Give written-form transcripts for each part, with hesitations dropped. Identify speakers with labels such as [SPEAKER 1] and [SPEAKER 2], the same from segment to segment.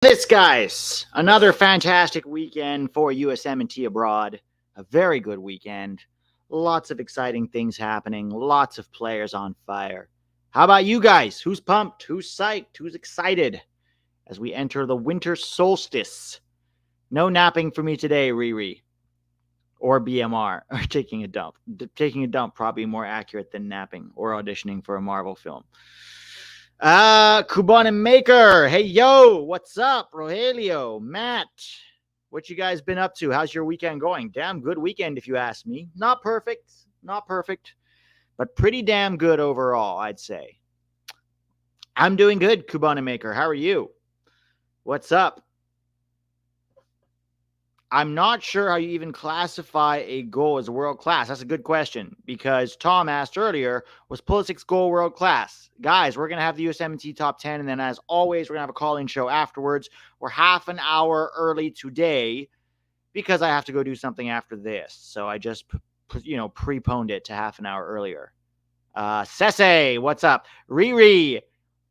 [SPEAKER 1] This, guys, another fantastic weekend for USMNT abroad. A very good weekend. Lots of exciting things happening. Lots of players on fire. How about you guys? Who's pumped? Who's psyched? Who's excited as we enter the winter solstice? No napping for me today, Riri. Or BMR. Or taking a dump. Taking a dump probably more accurate than napping or auditioning for a Marvel film. Cubana Maker. Hey, yo, what's up? Rogelio, Matt, what you guys been up to? How's your weekend going? Damn good weekend, if you ask me. Not perfect, but pretty damn good overall, I'd say. I'm doing good, Cubana Maker. How are you? What's up? I'm not sure how you even classify a goal as world class. That's a good question because Tom asked earlier, was Pulisic's goal world class? Guys, we're going to have the USMNT top 10, and then as always, we're going to have a call-in show afterwards. We're half an hour early today because I have to go do something after this. So I just, preponed it to half an hour earlier. Sese, what's up? Riri,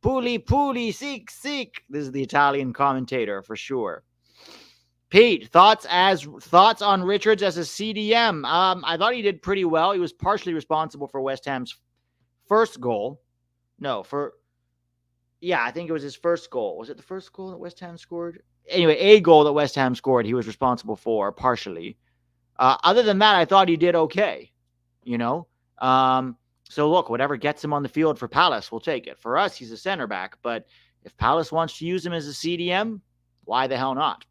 [SPEAKER 1] Puli, Seek. This is the Italian commentator for sure. Pete, thoughts on Richards as a CDM? I thought he did pretty well. He was partially responsible for West Ham's first goal. I think it was his first goal. Was it the first goal that West Ham scored? Anyway, a goal that West Ham scored, he was responsible for partially. Other than that, I thought he did okay. So look, whatever gets him on the field for Palace, we'll take it. For us, he's a center back, but if Palace wants to use him as a CDM, why the hell not?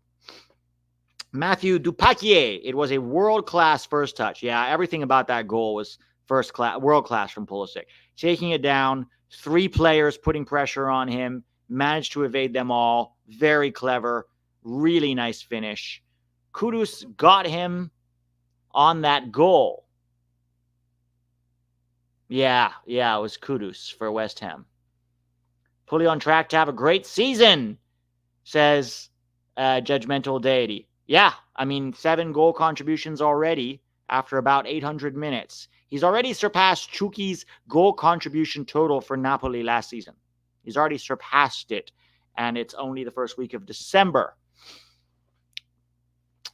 [SPEAKER 1] Matthew Dupaquier, it was a world-class first touch. Yeah, everything about that goal was world-class from Pulisic. Taking it down, 3 players putting pressure on him, managed to evade them all. Very clever, really nice finish. Kudus got him on that goal. Yeah, it was Kudus for West Ham. Fully on track to have a great season, says Judgmental Deity. Yeah, 7 goal contributions already after about 800 minutes. He's already surpassed Chuki's goal contribution total for Napoli last season. He's already surpassed it, and it's only the first week of December.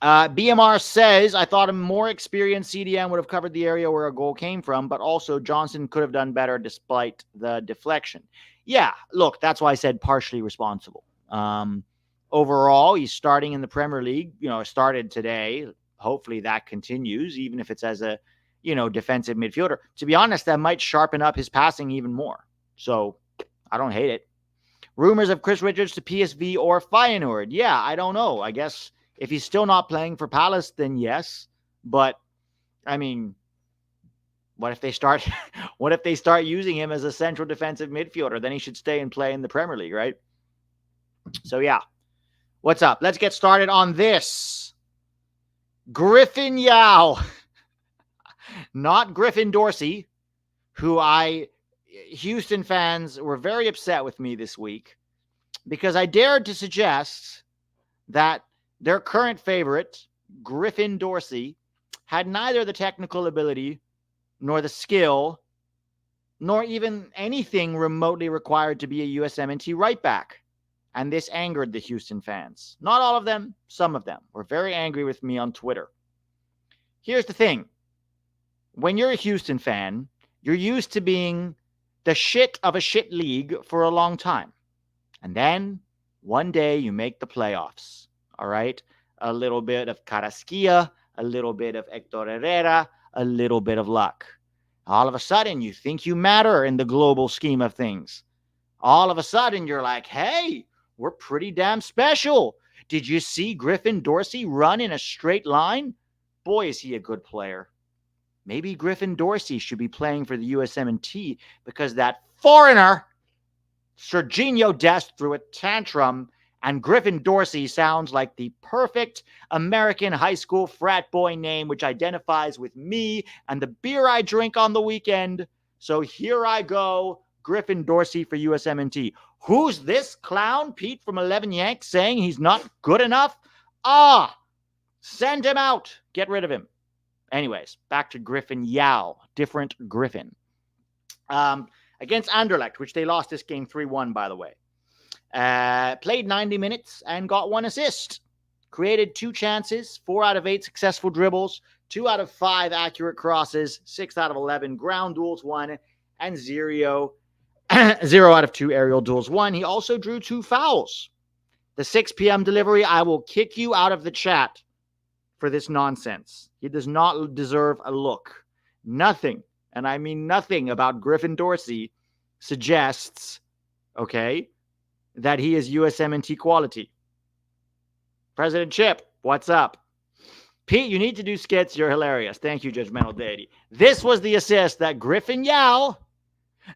[SPEAKER 1] BMR says, I thought a more experienced CDM would have covered the area where a goal came from, but also Johnson could have done better despite the deflection. Yeah, look, that's why I said partially responsible. Overall, he's starting in the Premier League, started today. Hopefully that continues, even if it's as a, defensive midfielder. To be honest, that might sharpen up his passing even more. So I don't hate it. Rumors of Chris Richards to PSV or Feyenoord. Yeah, I don't know. I guess if he's still not playing for Palace, then yes. But, what if they start using him as a central defensive midfielder? Then he should stay and play in the Premier League, right? So, yeah. What's up? Let's get started on this. Griffin Yao. Not Griffin Dorsey, Houston fans were very upset with me this week because I dared to suggest that their current favorite, Griffin Dorsey, had neither the technical ability nor the skill nor even anything remotely required to be a USMNT right back. And this angered the Houston fans. Not all of them, some of them were very angry with me on Twitter. Here's the thing. When you're a Houston fan, you're used to being the shit of a shit league for a long time. And then one day you make the playoffs. All right? A little bit of Carrasquilla, a little bit of Hector Herrera, a little bit of luck. All of a sudden, you think you matter in the global scheme of things. All of a sudden, you're like, hey, we're pretty damn special. Did you see Griffin Dorsey run in a straight line? Boy, is he a good player. Maybe Griffin Dorsey should be playing for the USMNT because that foreigner, Sergino Dest, threw a tantrum, and Griffin Dorsey sounds like the perfect American high school frat boy name, which identifies with me and the beer I drink on the weekend. So here I go, Griffin Dorsey for USMNT. Who's this clown, Pete from 11 Yanks, saying he's not good enough? Send him out. Get rid of him. Anyways, back to Griffin Yao. Different Griffin. Against Anderlecht, which they lost this game 3-1, by the way. Played 90 minutes and got 1 assist. Created 2 chances, 4 out of 8 successful dribbles, 2 out of 5 accurate crosses, 6 out of 11 ground duels won, and 0 out of 2 aerial duels won. He also drew 2 fouls. The 6 p.m. delivery, I will kick you out of the chat for this nonsense. He does not deserve a look. Nothing, and I mean nothing about Griffin Dorsey suggests, okay, that he is USMNT quality. President Chip, what's up? Pete, you need to do skits. You're hilarious. Thank you, Judgmental Deity. This was the assist that Griffin Yao,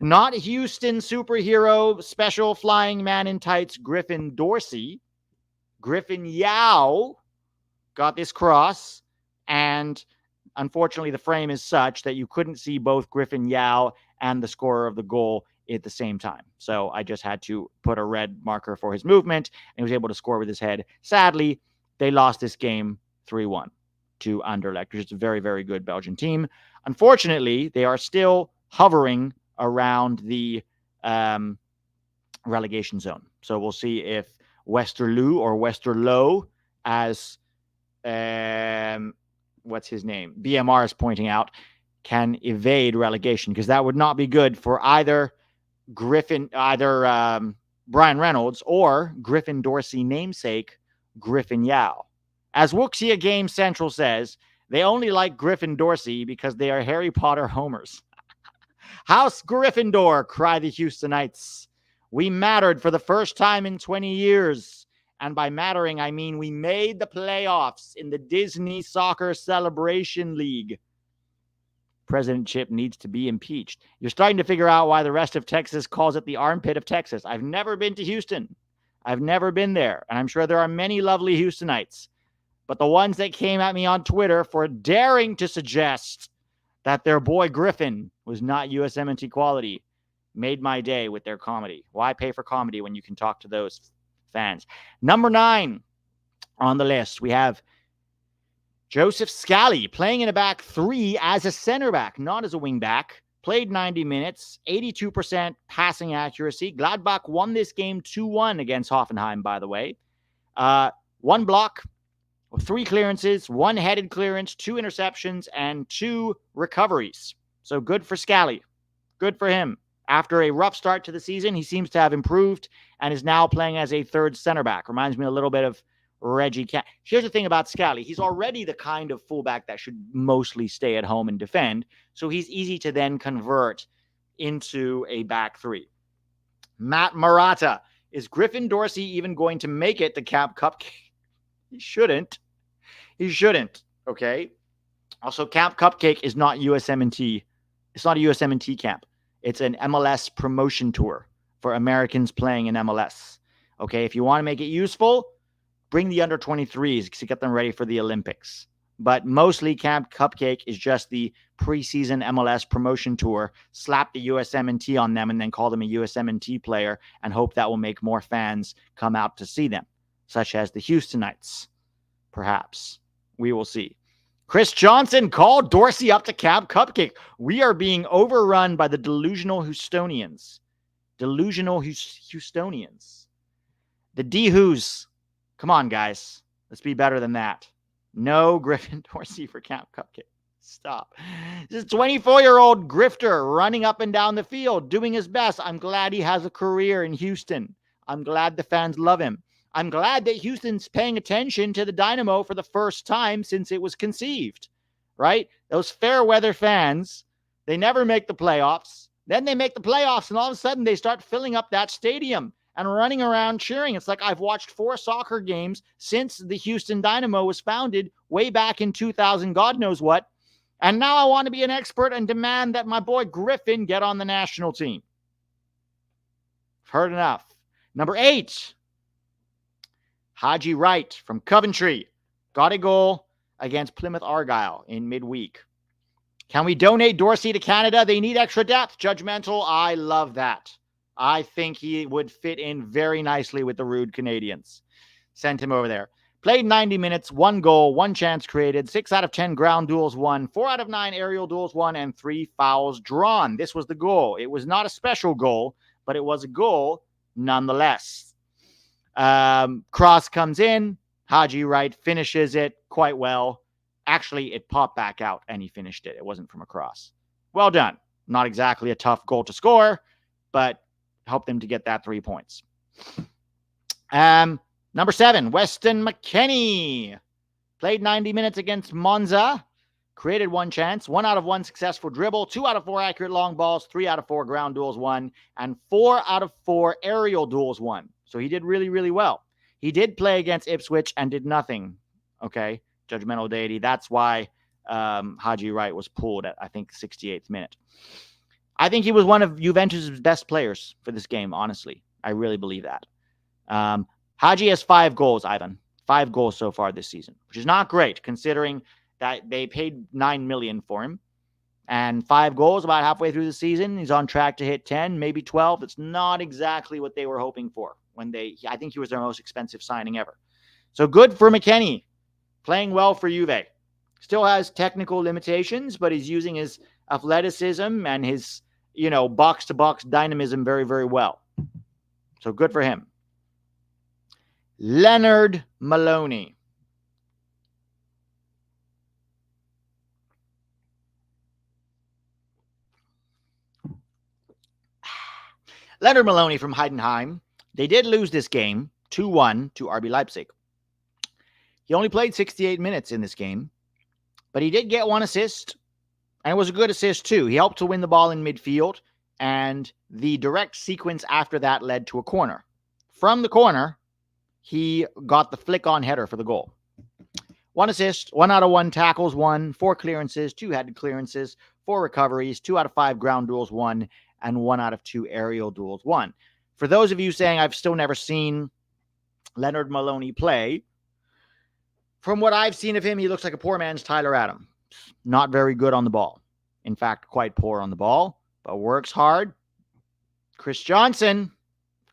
[SPEAKER 1] not Houston superhero special flying man in tights Griffin Dorsey, Griffin Yao got this cross, and unfortunately the frame is such that you couldn't see both Griffin Yao and the scorer of the goal at the same time. So I just had to put a red marker for his movement, and he was able to score with his head. Sadly, they lost this game 3-1 to Anderlecht, which is a very, very good Belgian team. Unfortunately, they are still hovering around the relegation zone. So we'll see if Westerlo or Westerlo, as what's his name? BMR is pointing out, can evade relegation, because that would not be good for either Brian Reynolds or Griffin Dorsey namesake Griffin Yao. As Wuxia Game Central says, they only like Griffin Dorsey because they are Harry Potter homers. House Gryffindor, cry the Houstonites. We mattered for the first time in 20 years. And by mattering, I mean we made the playoffs in the Disney Soccer Celebration League. President Chip needs to be impeached. You're starting to figure out why the rest of Texas calls it the armpit of Texas. I've never been to Houston. I've never been there. And I'm sure there are many lovely Houstonites. But the ones that came at me on Twitter for daring to suggest that their boy Griffin was not USMNT quality made my day with their comedy. Why pay for comedy when you can talk to those fans? Number 9 on the list, we have Joseph Scally playing in a back 3 as a center back, not as a wing back. Played 90 minutes, 82% passing accuracy. Gladbach won this game 2-1 against Hoffenheim, by the way. 1 block, 3 clearances, 1 headed clearance, 2 interceptions, and 2 recoveries. So good for Scally. Good for him. After a rough start to the season, he seems to have improved and is now playing as a third center back. Reminds me a little bit of Reggie Cat. Here's the thing about Scally. He's already the kind of fullback that should mostly stay at home and defend. So he's easy to then convert into a back 3. Matt Murata. Is Griffin Dorsey even going to make it to Camp Cupcake? He shouldn't. He shouldn't. Okay. Also, Camp Cupcake is not USMNT. It's not a USMNT camp. It's an MLS promotion tour for Americans playing in MLS. Okay. If you want to make it useful, bring the under 23s to get them ready for the Olympics. But mostly Camp Cupcake is just the preseason MLS promotion tour. Slap the USMNT on them and then call them a USMNT player and hope that will make more fans come out to see them, such as the Houstonites. Perhaps. We will see. Chris Johnson called Dorsey up to Camp Cupcake. We are being overrun by the delusional Houstonians. Delusional Houstonians. The D-Who's. Come on, guys. Let's be better than that. No Griffin Dorsey for Camp Cupcake. Stop. This is a 24-year-old grifter running up and down the field, doing his best. I'm glad he has a career in Houston. I'm glad the fans love him. I'm glad that Houston's paying attention to the Dynamo for the first time since it was conceived, right? Those fair weather fans, they never make the playoffs. Then they make the playoffs, and all of a sudden they start filling up that stadium and running around cheering. It's like I've watched 4 soccer games since the Houston Dynamo was founded way back in 2000, God knows what. And now I want to be an expert and demand that my boy Griffin get on the national team. I've heard enough. Number 8, Haji Wright from Coventry got a goal against Plymouth Argyle in midweek. Can we donate Dorsey to Canada? They need extra depth. Judgmental. I love that. I think he would fit in very nicely with the rude Canadians. Send him over there. Played 90 minutes, 1 goal, 1 chance created, 6 out of 10 ground duels won, 4 out of 9 aerial duels won, and 3 fouls drawn. This was the goal. It was not a special goal, but it was a goal nonetheless. Cross comes in. Haji Wright finishes it quite well. Actually, it popped back out and he finished it. It wasn't from a cross. Well done. Not exactly a tough goal to score, but helped them to get that 3 points. Number 7, Weston McKennie. Played 90 minutes against Monza. Created 1 chance, 1 out of 1 successful dribble, 2 out of 4 accurate long balls, 3 out of 4 ground duels won, and 4 out of 4 aerial duels won. So he did really, really well. He did play against Ipswich and did nothing. Okay, judgmental deity. That's why Haji Wright was pulled at, I think, 68th minute. I think he was one of Juventus' best players for this game, honestly. I really believe that. Haji has 5 goals, Ivan. 5 goals so far this season, which is not great considering that they paid $9 million for him. And 5 goals about halfway through the season. He's on track to hit 10, maybe 12. It's not exactly what they were hoping for I think he was their most expensive signing ever. So good for McKennie. Playing well for Juve. Still has technical limitations, but he's using his athleticism and his, box-to-box dynamism very, very well. So good for him. Leonard Maloney. Leonard Maloney from Heidenheim. They did lose this game 2-1 to RB Leipzig. He only played 68 minutes in this game, but he did get 1 assist, and it was a good assist too. He helped to win the ball in midfield, and the direct sequence after that led to a corner. From the corner, he got the flick-on header for the goal. 1 assist, 1 out of 1 tackles won, 4 clearances, 2 headed clearances, 4 recoveries, 2 out of 5 ground duels won, and 1 out of 2 aerial duels won. For those of you saying I've still never seen Leonard Maloney play, from what I've seen of him, he looks like a poor man's Tyler Adams. Not very good on the ball. In fact, quite poor on the ball, but works hard. Chris Johnson,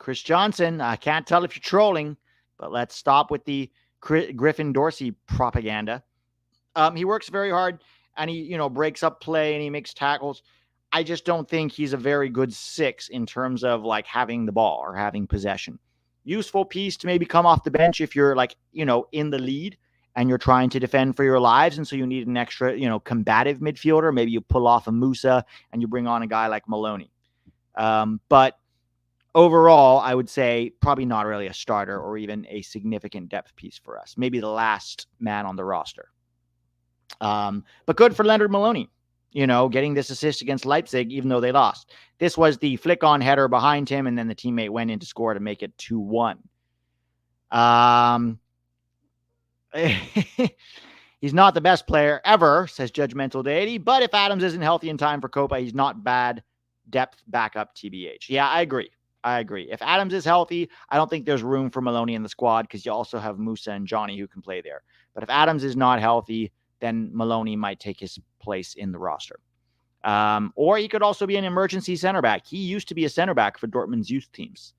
[SPEAKER 1] I can't tell if you're trolling, but let's stop with the Griffin Dorsey propaganda. He works very hard, and he, breaks up play, and he makes tackles. I just don't think he's a very good 6 in terms of having the ball or having possession. Useful piece to maybe come off the bench if you're in the lead and you're trying to defend for your lives. And so you need an extra, combative midfielder. Maybe you pull off a Musa and you bring on a guy like Maloney. But overall, I would say probably not really a starter or even a significant depth piece for us. Maybe the last man on the roster. But good for Leonard Maloney. Getting this assist against Leipzig, even though they lost. This was the flick-on header behind him, and then the teammate went in to score to make it 2-1. He's not the best player ever, says Judgmental Deity, but if Adams isn't healthy in time for Copa, he's not bad depth backup TBH. Yeah, I agree. If Adams is healthy, I don't think there's room for Maloney in the squad because you also have Musa and Johnny who can play there. But if Adams is not healthy, then Maloney might take his place in the roster. Or he could also be an emergency center back. He used to be a center back for Dortmund's youth teams.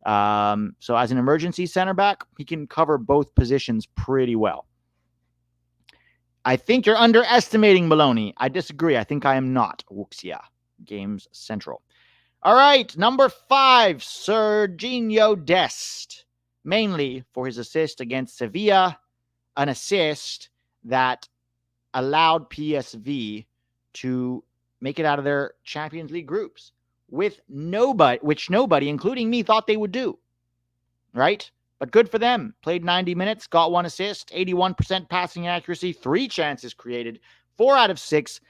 [SPEAKER 1] So as an emergency center back, he can cover both positions pretty well. I think you're underestimating Maloney. I disagree. I think I am not. Wuxia. Games Central. All right, number 5, Sergino Dest. Mainly for his assist against Sevilla, an assist that allowed PSV to make it out of their Champions League groups which nobody, including me, thought they would do. Right? But good for them. Played 90 minutes, got 1 assist, 81% passing accuracy, 3 chances created, 4 out of 6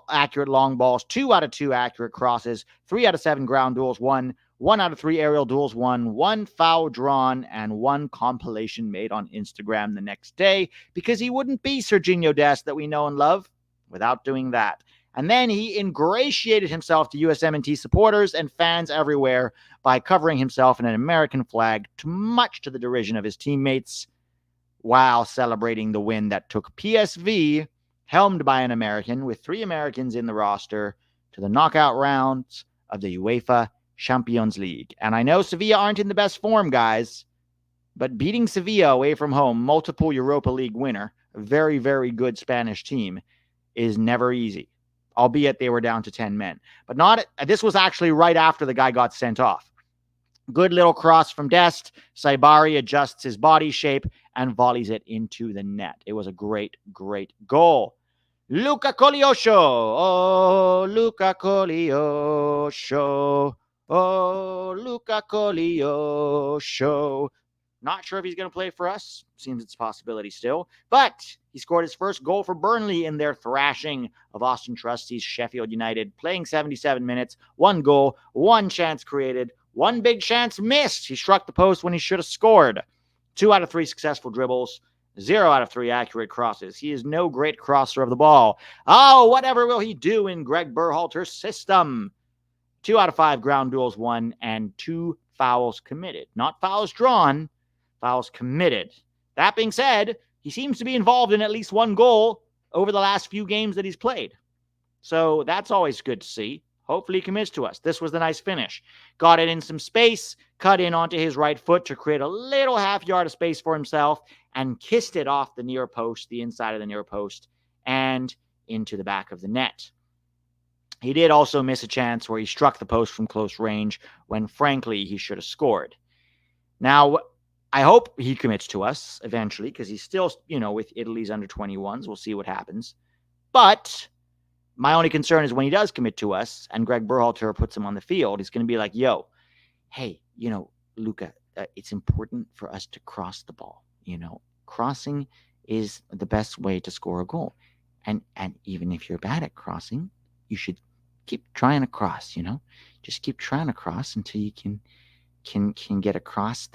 [SPEAKER 1] accurate long balls, 2 out of 2 accurate crosses, 3 out of 7 ground duels won, 1 out of 3 aerial duels won, 1 foul drawn, and 1 compilation made on Instagram the next day because he wouldn't be Sergino Dest that we know and love without doing that. And then he ingratiated himself to USMNT supporters and fans everywhere by covering himself in an American flag, much to the derision of his teammates, while celebrating the win that took PSV, helmed by an American, with 3 Americans in the roster, to the knockout rounds of the UEFA Champions League. And I know Sevilla aren't in the best form, guys, but beating Sevilla away from home, multiple Europa League winner, a very, very good Spanish team, is never easy. Albeit they were down to 10 men. But this was actually right after the guy got sent off. Good little cross from Dest. Saibari adjusts his body shape and volleys it into the net. It was a great, great goal. Luca Coliosho. Oh, Luca Coliosho. Oh, Luca Coliosho. Not sure if he's going to play for us. Seems it's a possibility still. But he scored his first goal for Burnley in their thrashing of Austin Trustees Sheffield United, playing 77 minutes, 1 goal, 1 chance created, 1 big chance missed. He struck the post when he should have scored. 2 out of 3 successful dribbles, 0 out of 3 accurate crosses. He is no great crosser of the ball. Oh, whatever will he do in Greg Berhalter's system? 2 out of 5 ground duels won and 2 fouls committed. Not fouls drawn, fouls committed. That being said, he seems to be involved in at least 1 goal over the last few games that he's played. So that's always good to see. Hopefully he commits to us. This was the nice finish. Got it in some space, cut in onto his right foot to create a little half yard of space for himself, and kissed it off the near post, the inside of the near post, and into the back of the net. He did also miss a chance where he struck the post from close range when, frankly, he should have scored. Now, I hope he commits to us eventually because he's still, with Italy's under 21s. We'll see what happens. But my only concern is when he does commit to us and Greg Berhalter puts him on the field, he's going to be like, yo, hey, Luca, it's important for us to cross the ball. Crossing is the best way to score a goal. And even if you're bad at crossing, you should keep trying to cross, just keep trying to cross until you can get a cross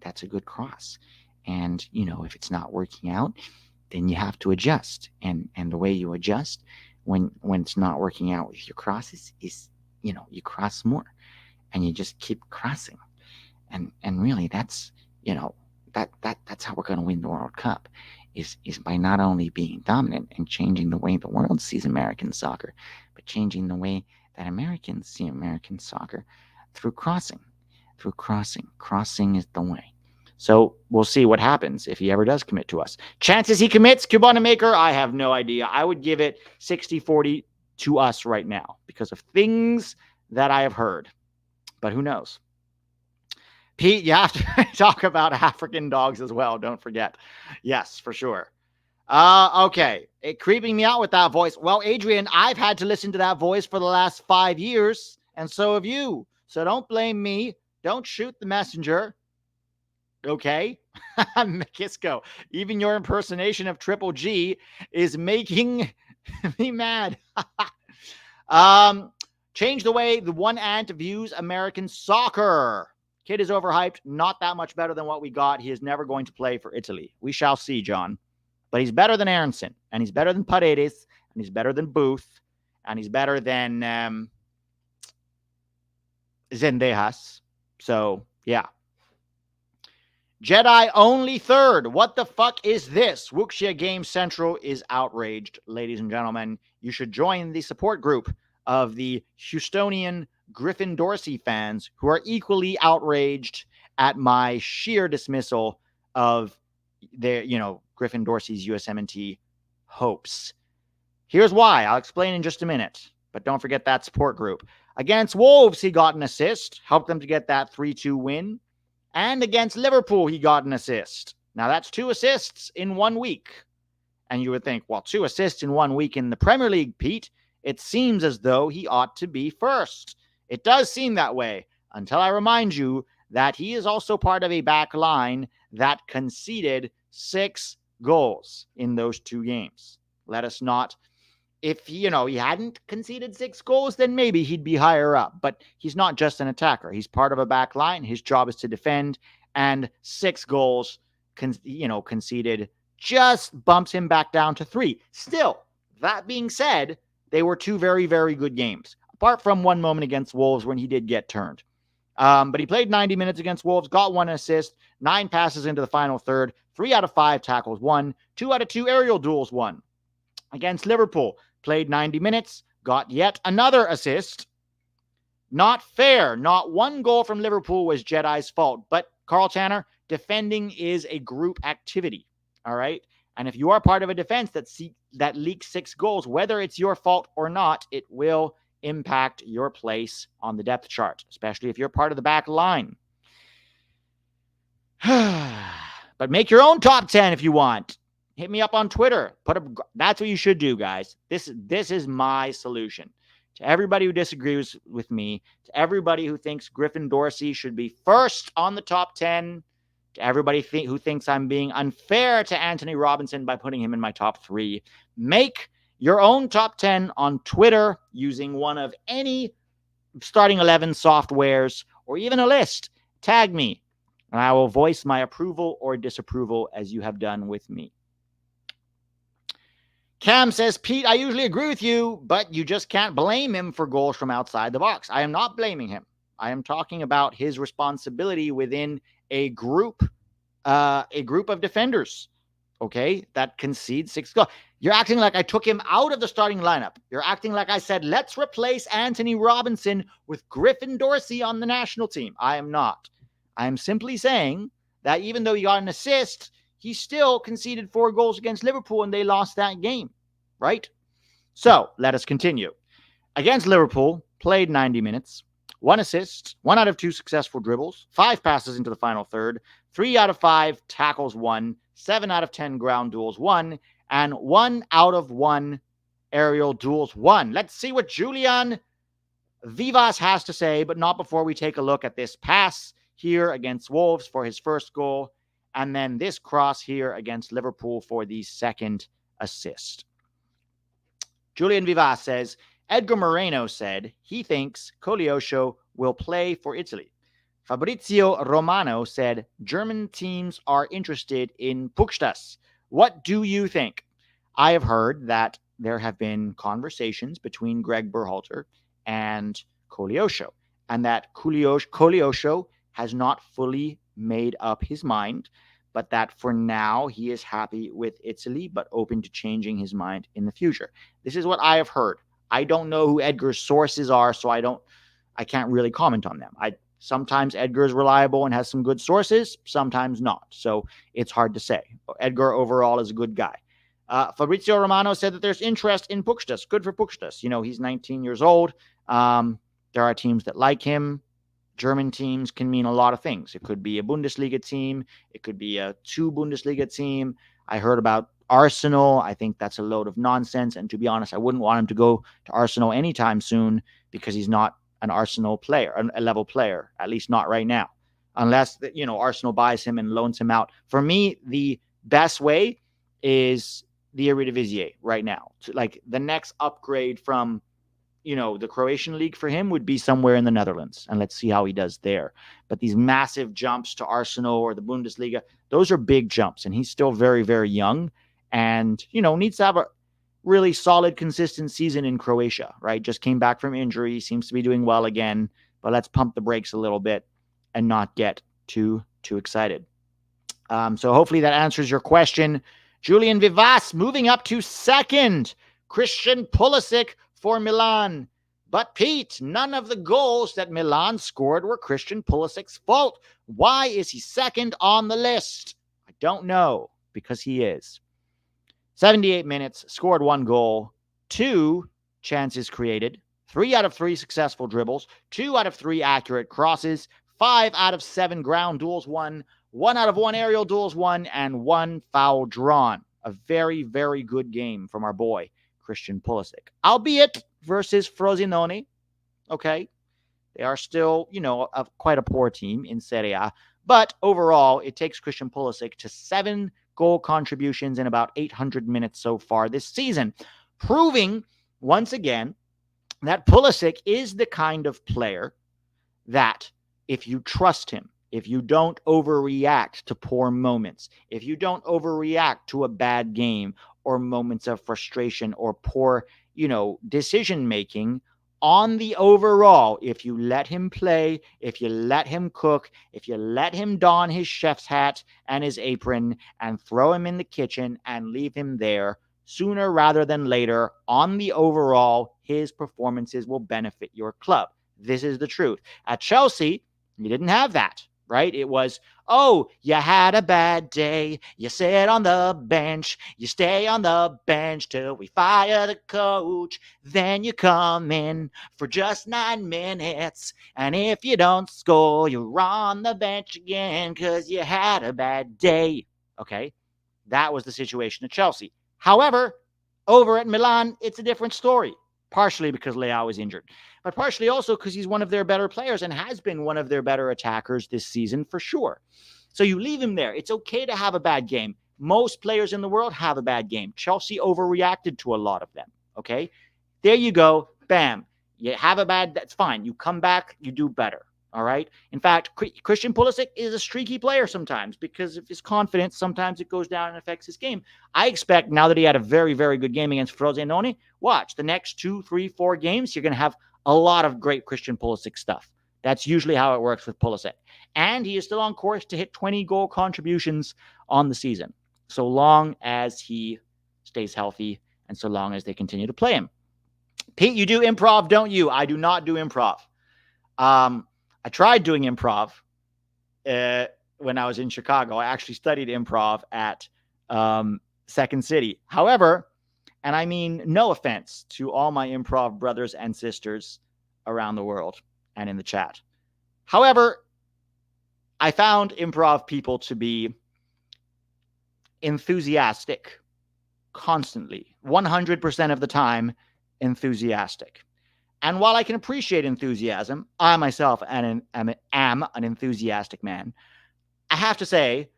[SPEAKER 1] that's a good cross. And, if it's not working out, then you have to adjust. And the way you adjust when it's not working out with your crosses is, you cross more and you just keep crossing. And really that's, that's how we're going to win the World Cup is by not only being dominant and changing the way the world sees American soccer, but changing the way that Americans see American soccer through crossing. Crossing is the way. So we'll see what happens if he ever does commit to us. Chances he commits, Cubana Maker, I have no idea. I would give it 60-40 to us right now because of things that I have heard. But who knows? Pete, you have to talk about African dogs as well. Don't forget. Yes, for sure. Okay. Creeping me out with that voice. Well, Adrian, I've had to listen to that voice for the last 5 years, and so have you. So don't blame me. Don't shoot the messenger. Okay? Mikisco, even your impersonation of Triple G is making me mad. Change the way the one ant views American soccer. Kid is overhyped, not that much better than what we got. He is never going to play for Italy. We shall see, John. But he's better than Aronson, and he's better than Paredes, and he's better than Booth, and he's better than Zendejas. So, yeah. Jedi only third. What the fuck is this? Wuxia Game Central is outraged. Ladies and gentlemen, you should join the support group of the Houstonian Griffin Dorsey fans who are equally outraged at my sheer dismissal of their, Griffin Dorsey's USMNT hopes. Here's why. I'll explain in just a minute. But don't forget that support group. Against Wolves, he got an assist, helped them to get that 3-2 win. And against Liverpool, he got an assist. Now, that's 2 assists in 1 week. And you would think, well, 2 assists in 1 week in the Premier League, Pete, it seems as though he ought to be first. It does seem that way, until I remind you that he is also part of a back line that conceded 6 goals in those 2 games. Let us not, if, he hadn't conceded 6 goals, then maybe he'd be higher up. But he's not just an attacker. He's part of a back line. His job is to defend, and 6 goals, conceded just bumps him back down to 3. Still, that being said, they were 2 very, very good games. Apart from one moment against Wolves when he did get turned. But he played 90 minutes against Wolves, got 1 assist, 9 passes into the final third, 3 out of 5 tackles won, 2 out of 2 aerial duels won. Against Liverpool, played 90 minutes, got yet another assist. Not fair. Not 1 goal from Liverpool was Jedi's fault. But, Carl Tanner, defending is a group activity. All right? And if you are part of a defense that leaks 6 goals, whether it's your fault or not, it will impact your place on the depth chart, especially if you're part of the back line. But make your own top 10 if you want. Hit me up on Twitter. That's what you should do, guys. This is my solution. To everybody who disagrees with me, to everybody who thinks Griffin Dorsey should be first on the top 10, to everybody who thinks I'm being unfair to Antonee Robinson by putting him in my top 3, make your own top 10 on Twitter using one of any starting 11 softwares or even a list. Tag me, and I will voice my approval or disapproval as you have done with me. Cam says, Pete, I usually agree with you, but you just can't blame him for goals from outside the box. I am not blaming him. I am talking about his responsibility within a group of defenders, okay, that concede 6 goals. You're acting like I took him out of the starting lineup. You're acting like I said, let's replace Antonee Robinson with Griffin Dorsey on the national team. I am not. I am simply saying that even though he got an assist, he still conceded 4 goals against Liverpool and they lost that game, right? So let us continue. Against Liverpool, played 90 minutes, 1 assist, 1 out of 2 successful dribbles, 5 passes into the final third, 3 out of 5 tackles won, 7 out of 10 ground duels won, and 1 out of 1 aerial duels won. Let's see what Julian Vivas has to say, but not before we take a look at this pass here against Wolves for his first goal, and then this cross here against Liverpool for the second assist. Julian Vivas says, Edgar Moreno said he thinks Koleosho will play for Italy. Fabrizio Romano said German teams are interested in Puskás. What do you think? I have heard that there have been conversations between Greg Berhalter and Koleosho, and that Koleosho has not fully made up his mind, but that for now he is happy with Italy, but open to changing his mind in the future. This is what I have heard. I don't know who Edgar's sources are, so I can't really comment on them. Sometimes Edgar is reliable and has some good sources, sometimes not. So it's hard to say. Edgar overall is a good guy. Fabrizio Romano said that there's interest in Puskás. Good for Puskás. You know, he's 19 years old. There are teams that like him. German teams can mean a lot of things. It could be a Bundesliga team. It could be a 2 Bundesliga team. I heard about Arsenal. I think that's a load of nonsense. And to be honest, I wouldn't want him to go to Arsenal anytime soon because he's not an Arsenal player, a level player, at least not right now, unless, you know, Arsenal buys him and loans him out. For me, the best way is the Eredivisie right now. Like the next upgrade from, you know, the Croatian league for him would be somewhere in the Netherlands, and let's see how he does there. But these massive jumps to Arsenal or the Bundesliga, those are big jumps, and he's still very, very young and, you know, needs to have a really solid, consistent season in Croatia, right? Just came back from injury, seems to be doing well again, but let's pump the brakes a little bit and not get too excited. So hopefully that answers your question. Julian Vivas moving up to second. Christian Pulisic for Milan. But Pete, none of the goals that Milan scored were Christian Pulisic's fault. Why is he second on the list? I don't know, because he is. 78 minutes, scored 1 goal, 2 chances created, 3 out of 3 successful dribbles, 2 out of 3 accurate crosses, 5 out of 7 ground duels won, 1 out of 1 aerial duels won, and 1 foul drawn. A very, very good game from our boy, Christian Pulisic. Albeit versus Frosinone, okay? They are still, you know, quite a poor team in Serie A. But overall, it takes Christian Pulisic to 7 goal contributions in about 800 minutes so far this season, proving once again that Pulisic is the kind of player that if you trust him, if you don't overreact to poor moments, if you don't overreact to a bad game or moments of frustration or poor, you know, decision making, on the overall, if you let him play, if you let him cook, if you let him don his chef's hat and his apron and throw him in the kitchen and leave him there, sooner rather than later, on the overall, his performances will benefit your club. This is the truth. At Chelsea, you didn't have that, right? It was, oh, you had a bad day. You sit on the bench. You stay on the bench till we fire the coach. Then you come in for just 9 minutes. And if you don't score, you're on the bench again because you had a bad day. Okay? That was the situation at Chelsea. However, over at Milan, it's a different story. Partially because Leao is injured, but partially also because he's one of their better players and has been one of their better attackers this season for sure. So you leave him there. It's okay to have a bad game. Most players in the world have a bad game. Chelsea overreacted to a lot of them. Okay? There you go. Bam. You have a bad, that's fine. You come back, you do better. All right. In fact, Christian Pulisic is a streaky player sometimes because of his confidence. Sometimes it goes down and affects his game. I expect now that he had a very, very good game against Frosinone, watch the next 2, 3, 4 games. You're going to have a lot of great Christian Pulisic stuff. That's usually how it works with Pulisic. And he is still on course to hit 20 goal contributions on the season, so long as he stays healthy and so long as they continue to play him. Pete, you do improv, don't you? I do not do improv. I tried doing improv when I was in Chicago. I actually studied improv at Second City. However, and I mean no offense to all my improv brothers and sisters around the world and in the chat. However, I found improv people to be enthusiastic constantly, 100% of the time enthusiastic. And while I can appreciate enthusiasm, I myself am an enthusiastic man. I have to say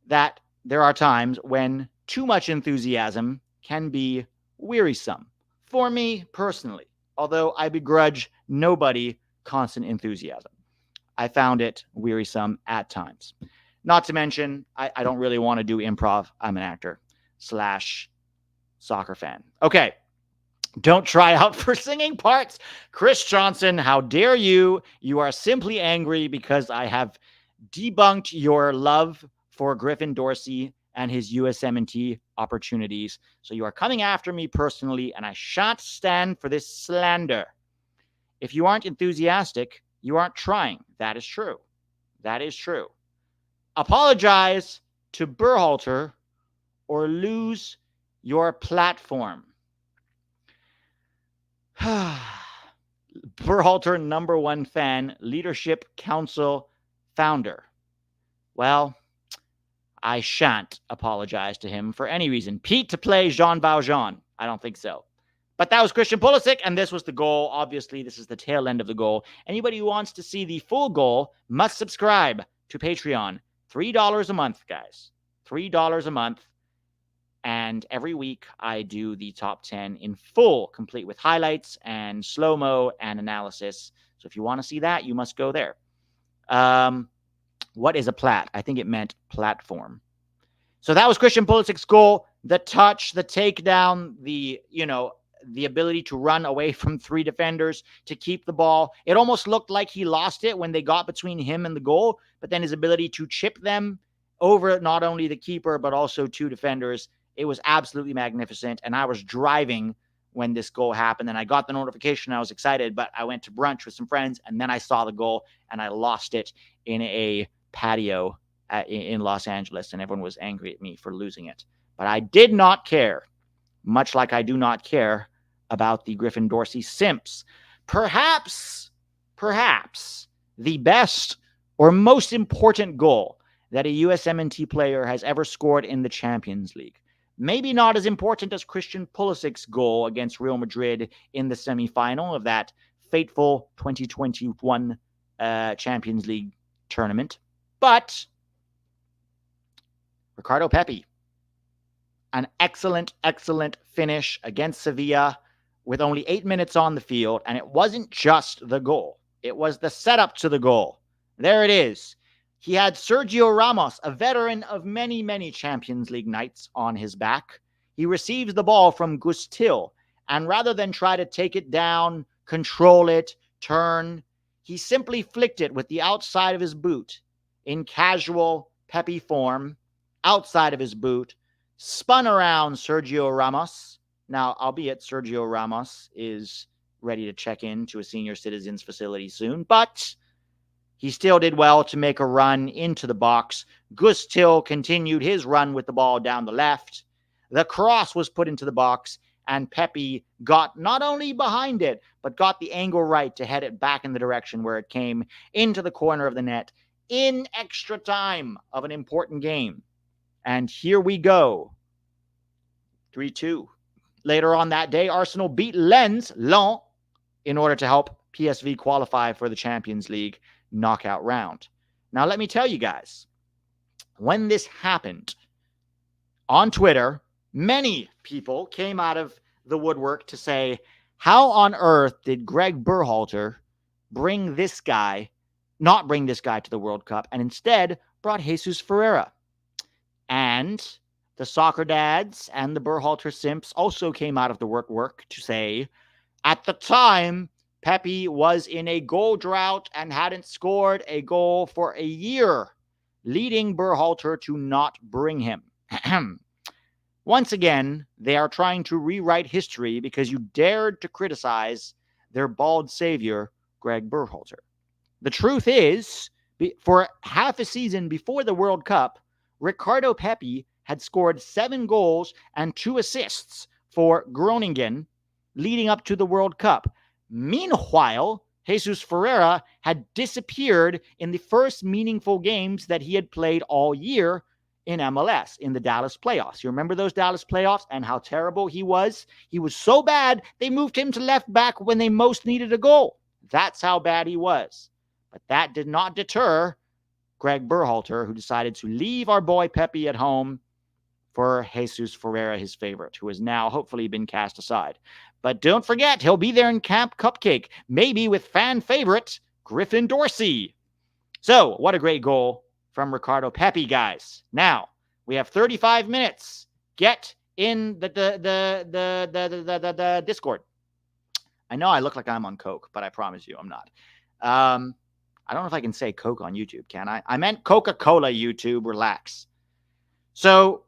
[SPEAKER 1] that there are times when too much enthusiasm can be wearisome for me personally, although I begrudge nobody constant enthusiasm. I found it wearisome at times. Not to mention, I don't really want to do improv. I'm an actor / soccer fan. Okay. Don't try out for singing parts. Chris Johnson, how dare you? You are simply angry because I have debunked your love for Griffin Dorsey and his USMNT opportunities. So you are coming after me personally, and I shan't stand for this slander. If you aren't enthusiastic, you aren't trying. That is true. That is true. Apologize to Berhalter or lose your platform. Berhalter, number 1 fan, Leadership Council founder. Well, I shan't apologize to him for any reason. Pete to play Jean Valjean. I don't think so. But that was Christian Pulisic, and this was the goal. Obviously, this is the tail end of the goal. Anybody who wants to see the full goal must subscribe to Patreon. $3 a month, guys. $3 a month. And every week I do the top 10 in full, complete with highlights and slow-mo and analysis. So if you want to see that, you must go there. What is a plat? I think it meant platform. So that was Christian Pulisic's goal. The touch, the takedown, the ability to run away from 3 defenders to keep the ball. It almost looked like he lost it when they got between him and the goal, but then his ability to chip them over not only the keeper, but also 2 defenders. It was absolutely magnificent, and I was driving when this goal happened, and I got the notification. I was excited, but I went to brunch with some friends, and then I saw the goal, and I lost it in a patio in Los Angeles, and everyone was angry at me for losing it. But I did not care, much like I do not care about the Griffin Dorsey simps. Perhaps the best or most important goal that a USMNT player has ever scored in the Champions League. Maybe not as important as Christian Pulisic's goal against Real Madrid in the semifinal of that fateful 2021 Champions League tournament. But Ricardo Pepi, an excellent finish against Sevilla with only 8 minutes on the field. And it wasn't just the goal. It was the setup to the goal. There it is. He had Sergio Ramos, a veteran of many, many Champions League nights, on his back. He receives the ball from Gustil, and rather than try to take it down, control it, turn, he simply flicked it with the outside of his boot in casual Pepi form, outside of his boot, spun around Sergio Ramos. Now, albeit Sergio Ramos is ready to check in to a senior citizens facility soon, but He still did well to make a run into the box. Gustil continued his run with the ball down the left. The cross was put into the box, and Pepi got not only behind it, but got the angle right to head it back in the direction where it came, into the corner of the net in extra time of an important game. And here we go. 3-2. Later on that day, Arsenal beat Lens in order to help PSV qualify for the Champions League knockout round. Now, let me tell you guys, when this happened on Twitter, many people came out of the woodwork to say, how on earth did Greg Berhalter not bring this guy to the World Cup and instead brought Jesus Ferreira? And the soccer dads and the Berhalter simps also came out of the woodwork to say, at the time, Pepi was in a goal drought and hadn't scored a goal for a year, leading Berhalter to not bring him. Once again, they are trying to rewrite history because you dared to criticize their bald savior, Greg Berhalter. The truth is, for half a season before the World Cup, Ricardo Pepi had scored 7 goals and 2 assists for Groningen leading up to the World Cup. Meanwhile, Jesus Ferreira had disappeared in the first meaningful games that he had played all year in MLS, in the Dallas playoffs. You remember those Dallas playoffs and how terrible he was? He was so bad, they moved him to left back when they most needed a goal. That's how bad he was. But that did not deter Greg Berhalter, who decided to leave our boy Pepi at home for Jesus Ferreira, his favorite, who has now hopefully been cast aside. But don't forget, he'll be there in Camp Cupcake, maybe with fan favorite Griffin Dorsey. So, what a great goal from Ricardo Pepi, guys. Now, we have 35 minutes. Get in the Discord. I know I look like I'm on Coke, but I promise you I'm not. I don't know if I can say Coke on YouTube, can I? I meant Coca-Cola YouTube. Relax. So,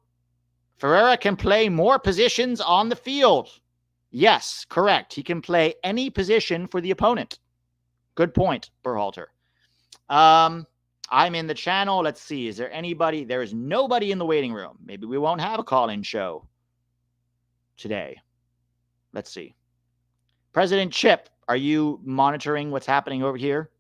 [SPEAKER 1] Ferreira can play more positions on the field. Yes, correct. He can play any position for the opponent. Good point, Berhalter. I'm in the channel. Let's see. Is there anybody? There is nobody in the waiting room. Maybe we won't have a call-in show today. Let's see. President Chip, are you monitoring what's happening over here?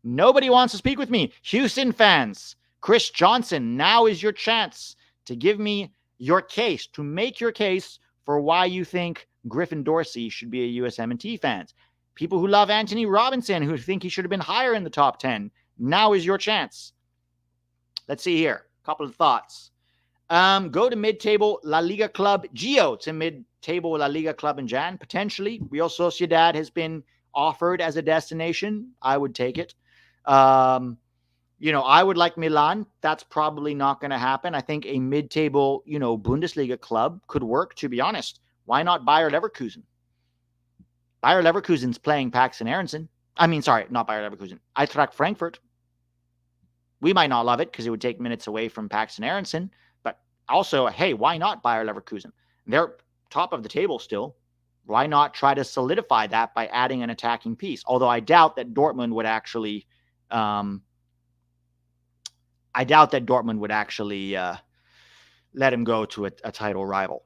[SPEAKER 1] Nobody wants to speak with me. Houston fans, Chris Johnson, now is your chance to give me your case, to make your case for why you think Griffin Dorsey should be a USMNT fan. People who love Antonee Robinson, who think he should have been higher in the top 10. Now is your chance. Let's see here. A couple of thoughts. Go to mid-table La Liga club. Gio to mid-table La Liga club in Jan. Potentially. Real Sociedad has been offered as a destination. I would take it. I would like Milan. That's probably not going to happen. I think a mid-table, Bundesliga club could work, to be honest. Why not Bayer Leverkusen? Bayer Leverkusen's playing Paxton Aronson. Not Bayer Leverkusen. Eintracht Frankfurt. We might not love it because it would take minutes away from Paxton Aronson. But also, hey, why not Bayer Leverkusen? They're top of the table still. Why not try to solidify that by adding an attacking piece? Although I doubt that Dortmund would actually let him go to a title rival.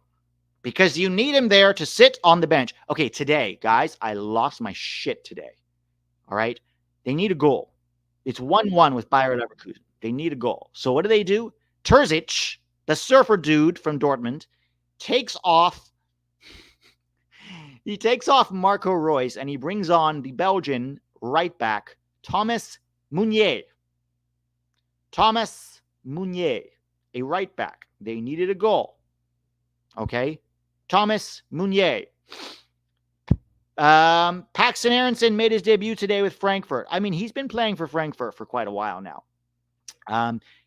[SPEAKER 1] Because you need him there to sit on the bench. Okay, today, guys, I lost my shit today. All right? They need a goal. It's 1-1 with Bayer Leverkusen. They need a goal. So what do? Terzic, the surfer dude from Dortmund, takes off Marco Reus and he brings on the Belgian right back, Thomas Meunier. Thomas Meunier, a right back. They needed a goal. Okay? Thomas Meunier. Paxton Aronson made his debut today with Frankfurt. He's been playing for Frankfurt for quite a while now.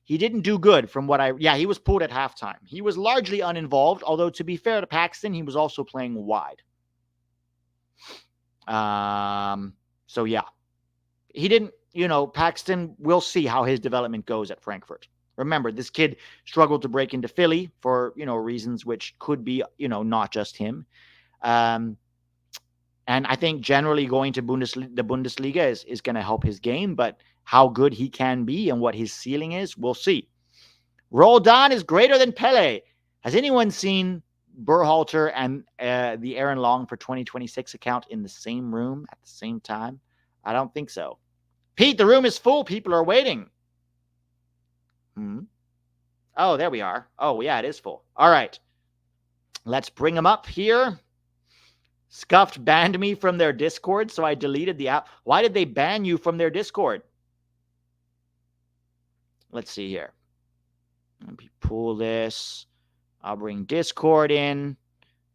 [SPEAKER 1] He didn't do good from he was pulled at halftime. He was largely uninvolved, although to be fair to Paxton, he was also playing wide. He didn't, Paxton, we'll see how his development goes at Frankfurt. Remember, this kid struggled to break into Philly for, reasons which could be, not just him. And I think generally going to the Bundesliga is going to help his game, but how good he can be and what his ceiling is, we'll see. Roldan is greater than Pele. Has anyone seen Berhalter and the Aaron Long for 2026 account in the same room at the same time? I don't think so. Pete, the room is full. People are waiting. Oh, there we are. Oh, yeah, it is full. All right. Let's bring them up here. Scuffed banned me from their Discord, so I deleted the app. Why did they ban you from their Discord? Let's see here. Let me pull this. I'll bring Discord in.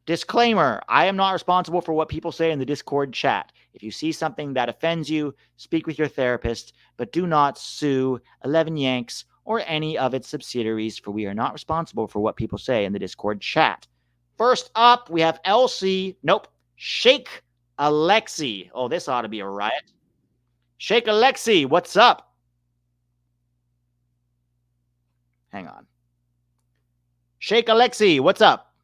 [SPEAKER 1] Disclaimer, I am not responsible for what people say in the Discord chat. If you see something that offends you, speak with your therapist, but do not sue 11 Yanks or any of its subsidiaries, for we are not responsible for what people say in the Discord chat. First up, we have Sheikh Alexi. Oh, this ought to be a riot. Sheikh Alexi, what's up? Hang on. Sheikh Alexi, what's up?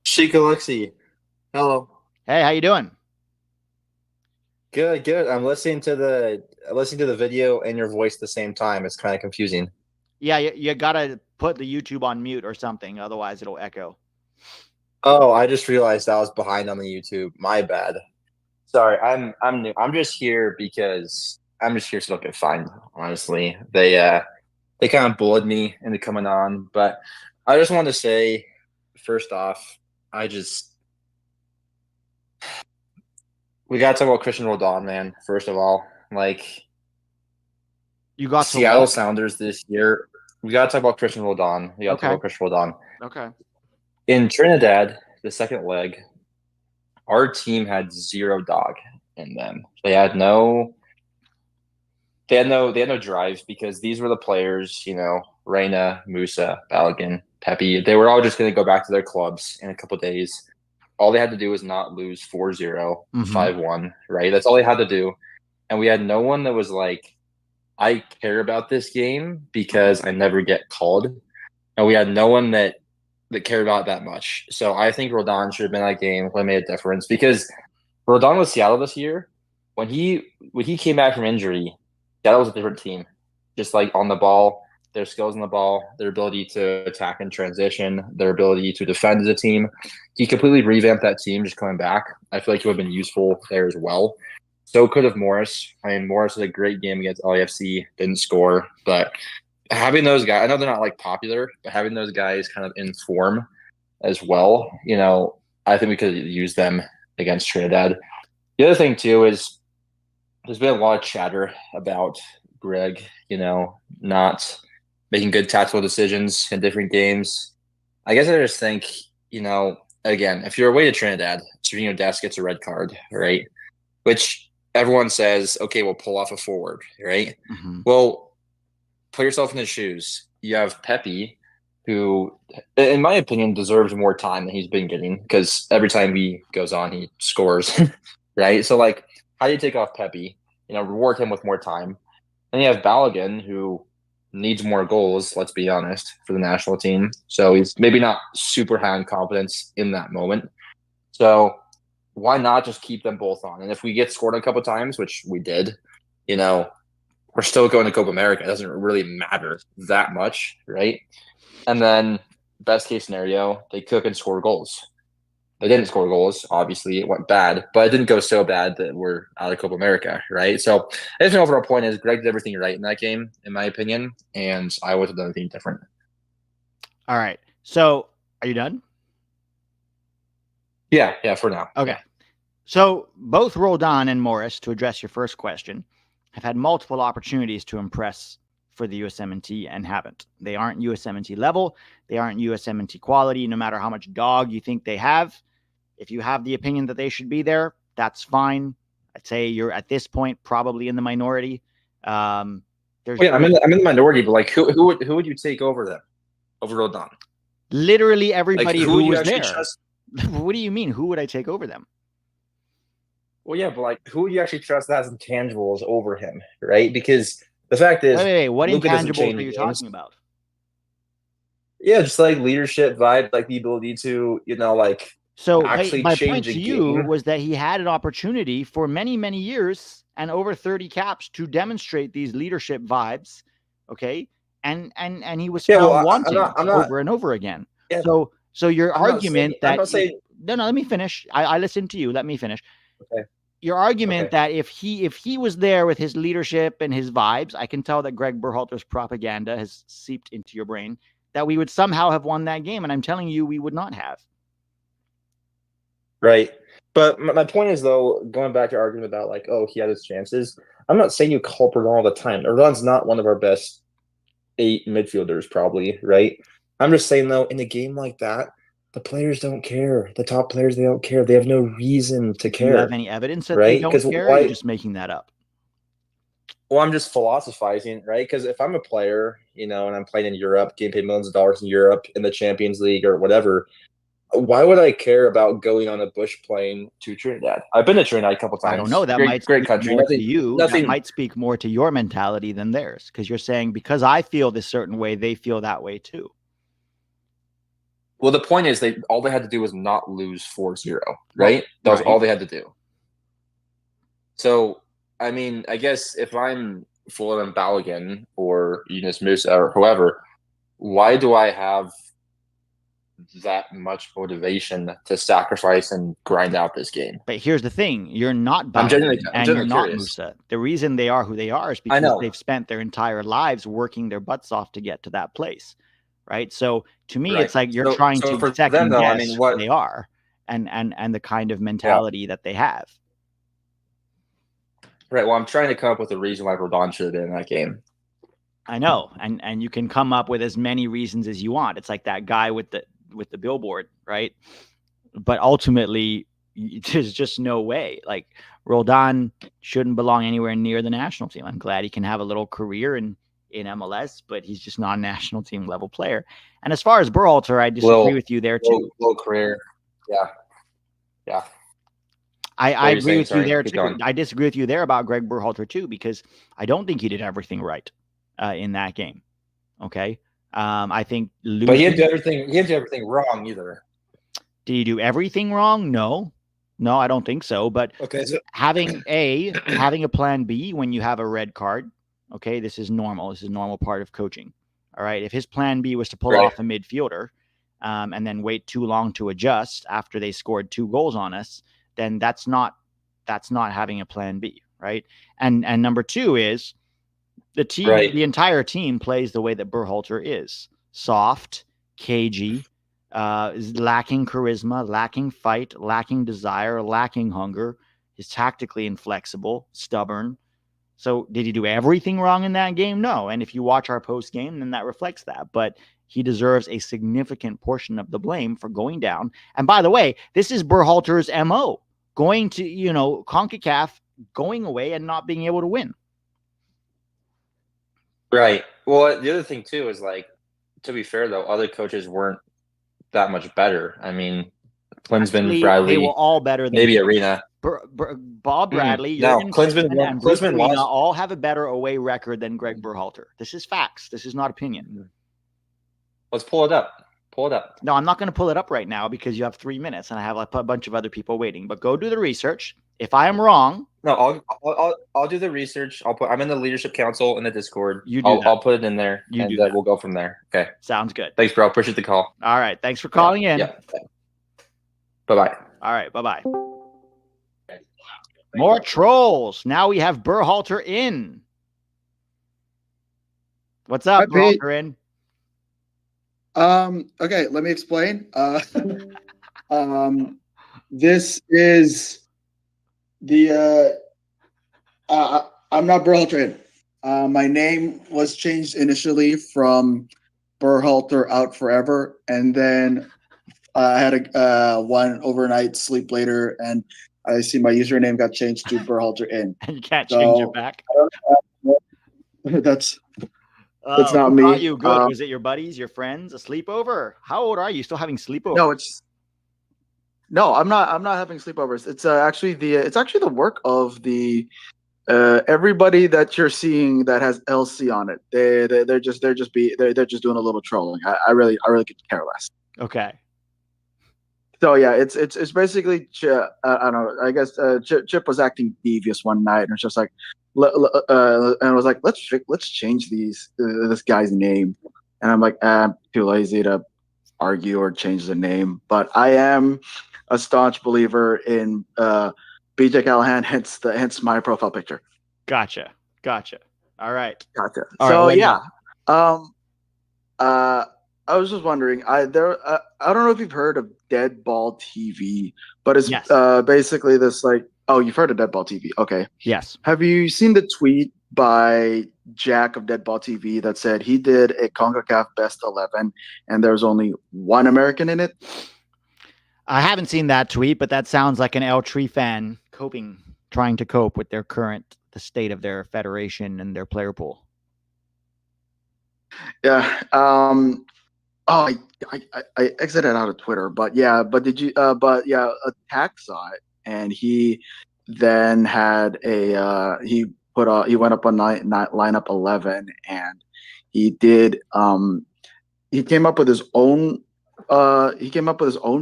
[SPEAKER 2] Sheikh Alexi, hello.
[SPEAKER 1] Hey, how you doing?
[SPEAKER 2] Good. I'm listening to the video and your voice at the same time. It's kind of confusing.
[SPEAKER 1] Yeah, you gotta put the YouTube on mute or something, otherwise it'll echo.
[SPEAKER 2] Oh, I just realized I was behind on the YouTube. My bad. Sorry, I'm new. I'm just here because I'm just here so I can find. Honestly, they kind of bullied me into coming on, but I just wanted to say, first off, we got to talk about Christian Roldan, man. First of all, like,
[SPEAKER 1] you got
[SPEAKER 2] Seattle Sounders this year. We got to talk about Christian Roldan. We got to talk about Christian Roldan.
[SPEAKER 1] Okay.
[SPEAKER 2] In Trinidad, the second leg, our team had zero dog in them. They had no drive, because these were the players, Reyna, Musa, Balogun, Pepi. They were all just going to go back to their clubs in a couple of days. All they had to do was not lose 4-0, 5-1, right? That's all they had to do. And we had no one that was like, I care about this game because I never get called. And we had no one that cared about that much. So I think Roldan should have been in that game. Really made a difference, because Roldan with Seattle this year, when he came back from injury, Seattle was a different team. Just like on the ball, their skills on the ball, their ability to attack and transition, their ability to defend as a team. He completely revamped that team just coming back. I feel like he would have been useful there as well. So could have Morris. I mean, Morris had a great game against LAFC, didn't score. But having those guys, I know they're not like popular, but having those guys kind of in form as well, I think we could use them against Trinidad. The other thing too is there's been a lot of chatter about Greg, not making good tactical decisions in different games. I guess I just think, again, if you're away to Trinidad, Sergino Dest gets a red card, right? Which everyone says, okay, we'll pull off a forward, right? Well, put yourself in his shoes. You have Pepi, who, in my opinion, deserves more time than he's been getting, because every time he goes on, he scores, right? So, like, how do you take off Pepi? Reward him with more time. Then you have Balogun, who needs more goals, let's be honest, for the national team. So he's maybe not super high on confidence in that moment. So why not just keep them both on? And if we get scored a couple times, which we did, we're still going to Copa America. It doesn't really matter that much, right? And then best case scenario, they cook and score goals. They didn't score goals. Obviously, it went bad, but it didn't go so bad that we're out of Copa America, right? So I think the overall point is Greg did everything right in that game, in my opinion, and I would have done anything different.
[SPEAKER 1] All right. So are you done?
[SPEAKER 2] Yeah, for now.
[SPEAKER 1] Okay. So both Roldan and Morris, to address your first question, have had multiple opportunities to impress for the USMNT and haven't. They aren't USMNT level. They aren't USMNT quality, no matter how much dog you think they have. If you have the opinion that they should be there, that's fine. I'd say you're at this point probably in the minority.
[SPEAKER 2] I'm in the minority, but like who would you take over them? Over Roldan?
[SPEAKER 1] Literally everybody
[SPEAKER 2] like,
[SPEAKER 1] who was there.
[SPEAKER 2] Trust?
[SPEAKER 1] What do you mean? Who would I take over them?
[SPEAKER 2] Well, yeah, but like who would you actually trust that has intangibles over him, right? Because the fact is,
[SPEAKER 1] wait, what
[SPEAKER 2] Luka
[SPEAKER 1] intangibles are you talking about?
[SPEAKER 2] Yeah, just like leadership vibe, like the ability to,
[SPEAKER 1] So
[SPEAKER 2] actually
[SPEAKER 1] my
[SPEAKER 2] change
[SPEAKER 1] point to you was that he had an opportunity for many, many years and over 30 caps to demonstrate these leadership vibes. Okay. And he was found wanting over and over again.
[SPEAKER 2] Yeah,
[SPEAKER 1] so your argument
[SPEAKER 2] I'm not saying
[SPEAKER 1] no, let me finish. I listened to you. Let me finish.
[SPEAKER 2] Okay.
[SPEAKER 1] Your argument that if he was there with his leadership and his vibes, I can tell that Greg Berhalter's propaganda has seeped into your brain, that we would somehow have won that game. And I'm telling you, we would not have.
[SPEAKER 2] Right. But my point is, though, going back to argument about like, oh, he had his chances. I'm not saying you call Perdon all the time. Perdon's not one of our best 8 midfielders, probably, right? I'm just saying, though, in a game like that, the players don't care. The top players, they don't care. They have no reason to care.
[SPEAKER 1] Do you have any evidence that they don't care? Or are you just making that up?
[SPEAKER 2] Well, I'm just philosophizing, right? Because if I'm a player, and I'm playing in Europe, getting paid millions of dollars in Europe, in the Champions League or whatever, why would I care about going on a bush plane to Trinidad? I've been to Trinidad a couple times.
[SPEAKER 1] I don't know. That might
[SPEAKER 2] great
[SPEAKER 1] speak
[SPEAKER 2] country.
[SPEAKER 1] more to you. That might speak more to your mentality than theirs, because you're saying because I feel this certain way, they feel that way too.
[SPEAKER 2] Well, the point is, all they had to do was not lose 4-0, right? That was all they had to do. So, I mean, I guess if I'm Fulham Balogun or Yunus Musa or whoever, why do I have that much motivation to sacrifice and grind out this game?
[SPEAKER 1] But here's the thing. You're not Balogun and you're not Musa. The reason they are who they are is because they've spent their entire lives working their butts off to get to that place. Right. So to me, it's like you're trying to second guess what they are and the kind of mentality that they have.
[SPEAKER 2] Right. Well, I'm trying to come up with a reason why Perdon should have been in that game.
[SPEAKER 1] I know. And you can come up with as many reasons as you want. It's like that guy with the billboard. Right. But ultimately, there's just no way. Like Roldan shouldn't belong anywhere near the national team. I'm glad he can have a little career in MLS, but he's just not a national team level player. And as far as Berhalter, I disagree with you there too.
[SPEAKER 2] Low career. Yeah.
[SPEAKER 1] I agree with you there too. I disagree with you there about Greg Berhalter too, because I don't think he did everything right in that game. Okay. I think
[SPEAKER 2] but he didn't do everything wrong either.
[SPEAKER 1] Did he do everything wrong? No, I don't think so. But having a plan B when you have a red card. Okay, this is normal. This is a normal part of coaching. All right. If his plan B was to pull off a midfielder and then wait too long to adjust after they scored 2 goals on us, then that's not having a plan B. Right. And number 2 is the team, the entire team plays the way that Berhalter is: soft, cagey, is lacking charisma, lacking fight, lacking desire, lacking hunger. He's tactically inflexible, stubborn. So did he do everything wrong in that game? No. And if you watch our post game, then that reflects that. But he deserves a significant portion of the blame for going down. And by the way, this is Berhalter's MO, going to, CONCACAF, going away and not being able to win.
[SPEAKER 2] Right. Well, the other thing too is, like, to be fair though, other coaches weren't that much better. I mean, Klinsmann, Bradley,
[SPEAKER 1] they were all better than
[SPEAKER 2] maybe Arena.
[SPEAKER 1] Bob Bradley,
[SPEAKER 2] Klinsmann
[SPEAKER 1] and Bruce Arena all have a better away record than Greg Berhalter. This is facts. This is not opinion.
[SPEAKER 2] Let's pull it up.
[SPEAKER 1] No, I'm not going to pull it up right now because you have 3 minutes and I have a bunch of other people waiting. But go do the research. If I am wrong,
[SPEAKER 2] no, I'll do the research. I'm in the leadership council in the Discord. I'll put it in there, and we'll go from there. Okay.
[SPEAKER 1] Sounds good.
[SPEAKER 2] Thanks, bro. Appreciate the call.
[SPEAKER 1] All right. Thanks for calling in.
[SPEAKER 2] Yeah. Bye-bye.
[SPEAKER 1] All right. Bye-bye. More trolls. Now we have Berhalter in. What's up, Berhalter in?
[SPEAKER 3] Okay, let me explain. This is the I'm not Berhalter in. My name was changed initially from Berhalter out forever, and then I had a one overnight sleep later, and I see my username got changed to Berhalter in.
[SPEAKER 1] And you can't change it back.
[SPEAKER 3] That's not me.
[SPEAKER 1] You good? Was it your buddies, your friends, a sleepover? How old are you? Still having sleepovers?
[SPEAKER 3] No, I'm not having sleepovers. It's actually the work of the everybody that you're seeing that has LC on it. They're just doing a little trolling. I really could care less.
[SPEAKER 1] Okay.
[SPEAKER 3] So yeah, it's basically I don't know. I guess Chip was acting devious one night, and it's just like, and I was like, let's change this guy's name, and I'm like, I'm too lazy to argue or change the name, but I am a staunch believer in BJ Callahan. Hence my profile picture.
[SPEAKER 1] Gotcha. All right.
[SPEAKER 3] Gotcha.
[SPEAKER 1] All
[SPEAKER 3] So
[SPEAKER 1] right,
[SPEAKER 3] yeah, um, I was just wondering. I don't know if you've heard of Dead Ball TV, but it's
[SPEAKER 1] Yes.
[SPEAKER 3] basically this like. Oh, you've heard of Dead Ball TV? Okay.
[SPEAKER 1] Yes.
[SPEAKER 3] Have you seen the tweet by Jack of Dead Ball TV that said he did a CONCACAF Best 11 and there's only one American in it?
[SPEAKER 1] I haven't seen that tweet, but that sounds like an El Tree fan trying to cope with the state of their federation and their player pool.
[SPEAKER 3] Yeah. I exited out of Twitter, but yeah. But did you? But yeah, Attack saw it, and he then had he went up on lineup 11, and he did he came up with his own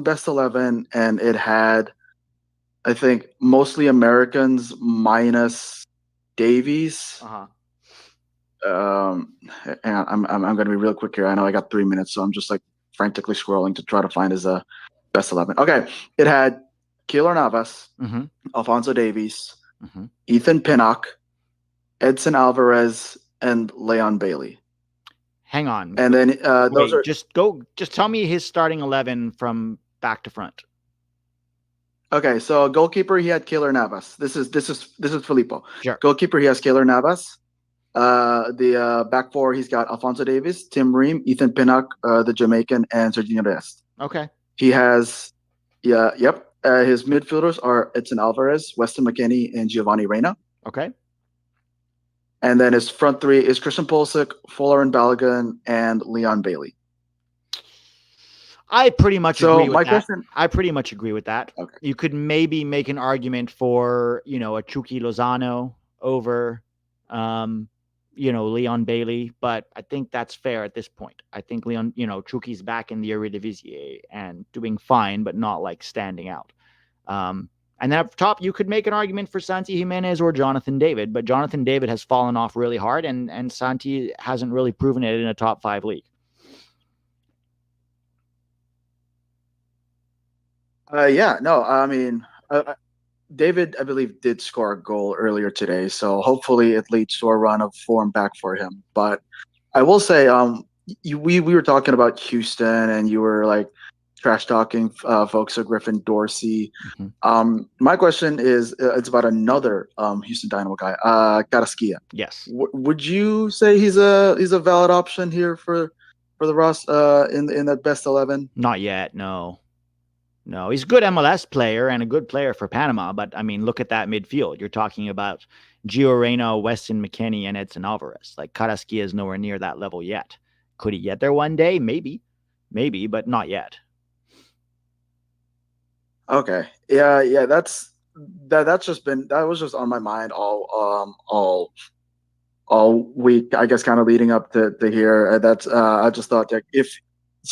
[SPEAKER 3] best 11, and it had, I think, mostly Americans minus Davies. And I'm going to be real quick here. I know I got 3 minutes, so I'm just like frantically scrolling to try to find his best 11. Okay, it had Keylor Navas, Alphonso Davies, Ethan Pinnock, Edson Alvarez, and Leon Bailey.
[SPEAKER 1] Hang on,
[SPEAKER 3] and then those are
[SPEAKER 1] just tell me his starting 11 from back to front.
[SPEAKER 3] Okay, so goalkeeper he had Keylor Navas. This is Filippo.
[SPEAKER 1] Sure.
[SPEAKER 3] Goalkeeper he has Keylor Navas. The back four, he's got Alphonso Davies, Tim Ream, Ethan Pinnock, the Jamaican, and Sergino Dest.
[SPEAKER 1] Okay.
[SPEAKER 3] He has, his midfielders are Edson Alvarez, Weston McKennie, and Giovanni Reina.
[SPEAKER 1] Okay.
[SPEAKER 3] And then his front three is Christian Pulisic, Folarin Balogun, and Leon Bailey.
[SPEAKER 1] I pretty much agree with that.
[SPEAKER 3] Question,
[SPEAKER 1] I pretty much agree with that.
[SPEAKER 3] Okay.
[SPEAKER 1] You could maybe make an argument for, a Chucky Lozano over Leon Bailey, but I think that's fair at this point. I think Chucky's back in the Eredivisie and doing fine, but not like standing out. And then up top, you could make an argument for Santi Jimenez or Jonathan David, but Jonathan David has fallen off really hard, and Santi hasn't really proven it in a top 5 league.
[SPEAKER 3] David, I believe, did score a goal earlier today, so hopefully it leads to a run of form back for him. But I will say, we were talking about Houston, and you were like trash talking folks of Griffin Dorsey. My question is, it's about another Houston Dynamo guy, Carrasquilla.
[SPEAKER 1] Yes.
[SPEAKER 3] Would you say he's a valid option here for the Ross in the best 11?
[SPEAKER 1] Not yet, no. No, he's a good MLS player and a good player for Panama, but I mean, look at that midfield. You're talking about Gio Reyna, Weston McKennie, and Edson Alvarez. Like, Carrasquilla is nowhere near that level yet. Could he get there one day? Maybe, but not yet.
[SPEAKER 3] Okay, yeah, that was just on my mind all week. I guess kind of leading up to here. I just thought that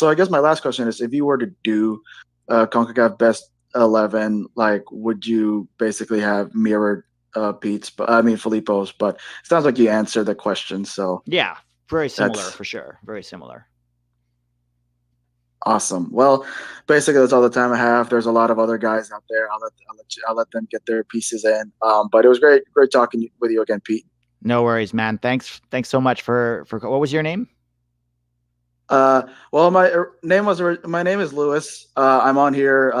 [SPEAKER 3] I guess my last question is, if you were to do CONCACAF Best 11, like, would you basically have mirrored Filippo's? But it sounds like you answered the question. So
[SPEAKER 1] yeah, very similar for sure. Very similar.
[SPEAKER 3] Awesome. Well, basically that's all the time I have. There's a lot of other guys out there. I'll let them get their pieces in. But it was great talking with you again, Pete.
[SPEAKER 1] No worries, man. Thanks so much for what was your name?
[SPEAKER 3] Well, my name is Lewis. I'm on here.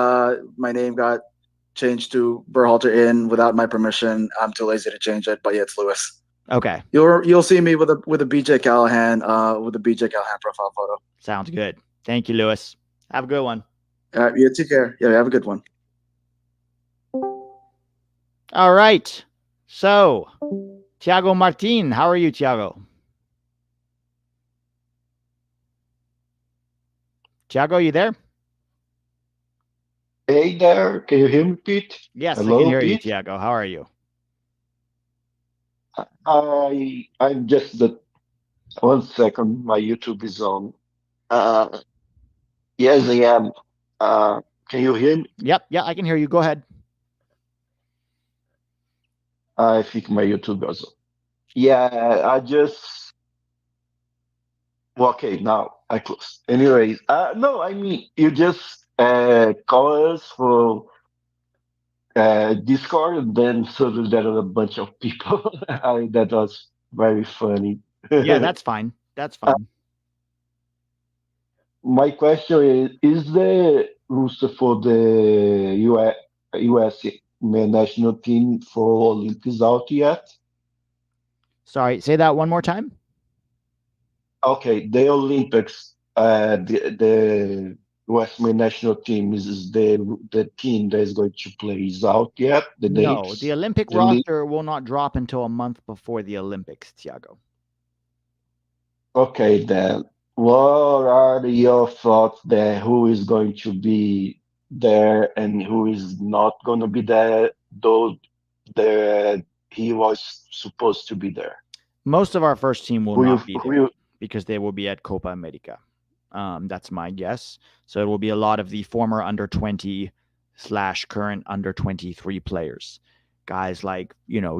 [SPEAKER 3] My name got changed to Berhalter Inn without my permission. I'm too lazy to change it, but yeah, it's Lewis.
[SPEAKER 1] Okay.
[SPEAKER 3] You'll see me with a BJ Callahan profile photo.
[SPEAKER 1] Sounds good. Thank you, Lewis. Have a good one.
[SPEAKER 3] Yeah, take care. Yeah, have a good one.
[SPEAKER 1] All right. So, Thiago Martin, how are you, Thiago? Thiago, you there?
[SPEAKER 4] Hey there. Can you hear me, Pete?
[SPEAKER 1] Yes,
[SPEAKER 4] Hello,
[SPEAKER 1] I can hear
[SPEAKER 4] Pete?
[SPEAKER 1] you, Thiago. How are you?
[SPEAKER 4] I'm just 1 second. My YouTube is on. Yes, I am. Can you hear me?
[SPEAKER 1] Yep. Yeah, I can hear you. Go ahead.
[SPEAKER 4] I think my YouTube also. Yeah, I just well, okay, now I close. Anyways, no, I mean you just call us for Discord, and then suddenly there are a bunch of people. That was very funny.
[SPEAKER 1] Yeah, that's fine. That's
[SPEAKER 4] Uh,
[SPEAKER 1] fine.
[SPEAKER 4] my question is the roster for the US national team for Olympics out yet?
[SPEAKER 1] Sorry, say that one more time.
[SPEAKER 4] Okay, the Olympics, the Western national team is the team that is going to play is out yet. The
[SPEAKER 1] No, the
[SPEAKER 4] names,
[SPEAKER 1] Olympic
[SPEAKER 4] the league.
[SPEAKER 1] roster will not drop until a month before the Olympics, Thiago.
[SPEAKER 4] Okay, then what are your thoughts there? Who is going to be there and who is not going to be there? Though he was supposed to be there.
[SPEAKER 1] Most of our first team will
[SPEAKER 4] Who you
[SPEAKER 1] not be
[SPEAKER 4] who
[SPEAKER 1] there
[SPEAKER 4] you
[SPEAKER 1] because they will be at Copa America. That's my guess. So it will be a lot of the former under 20 / current under 23 players, guys like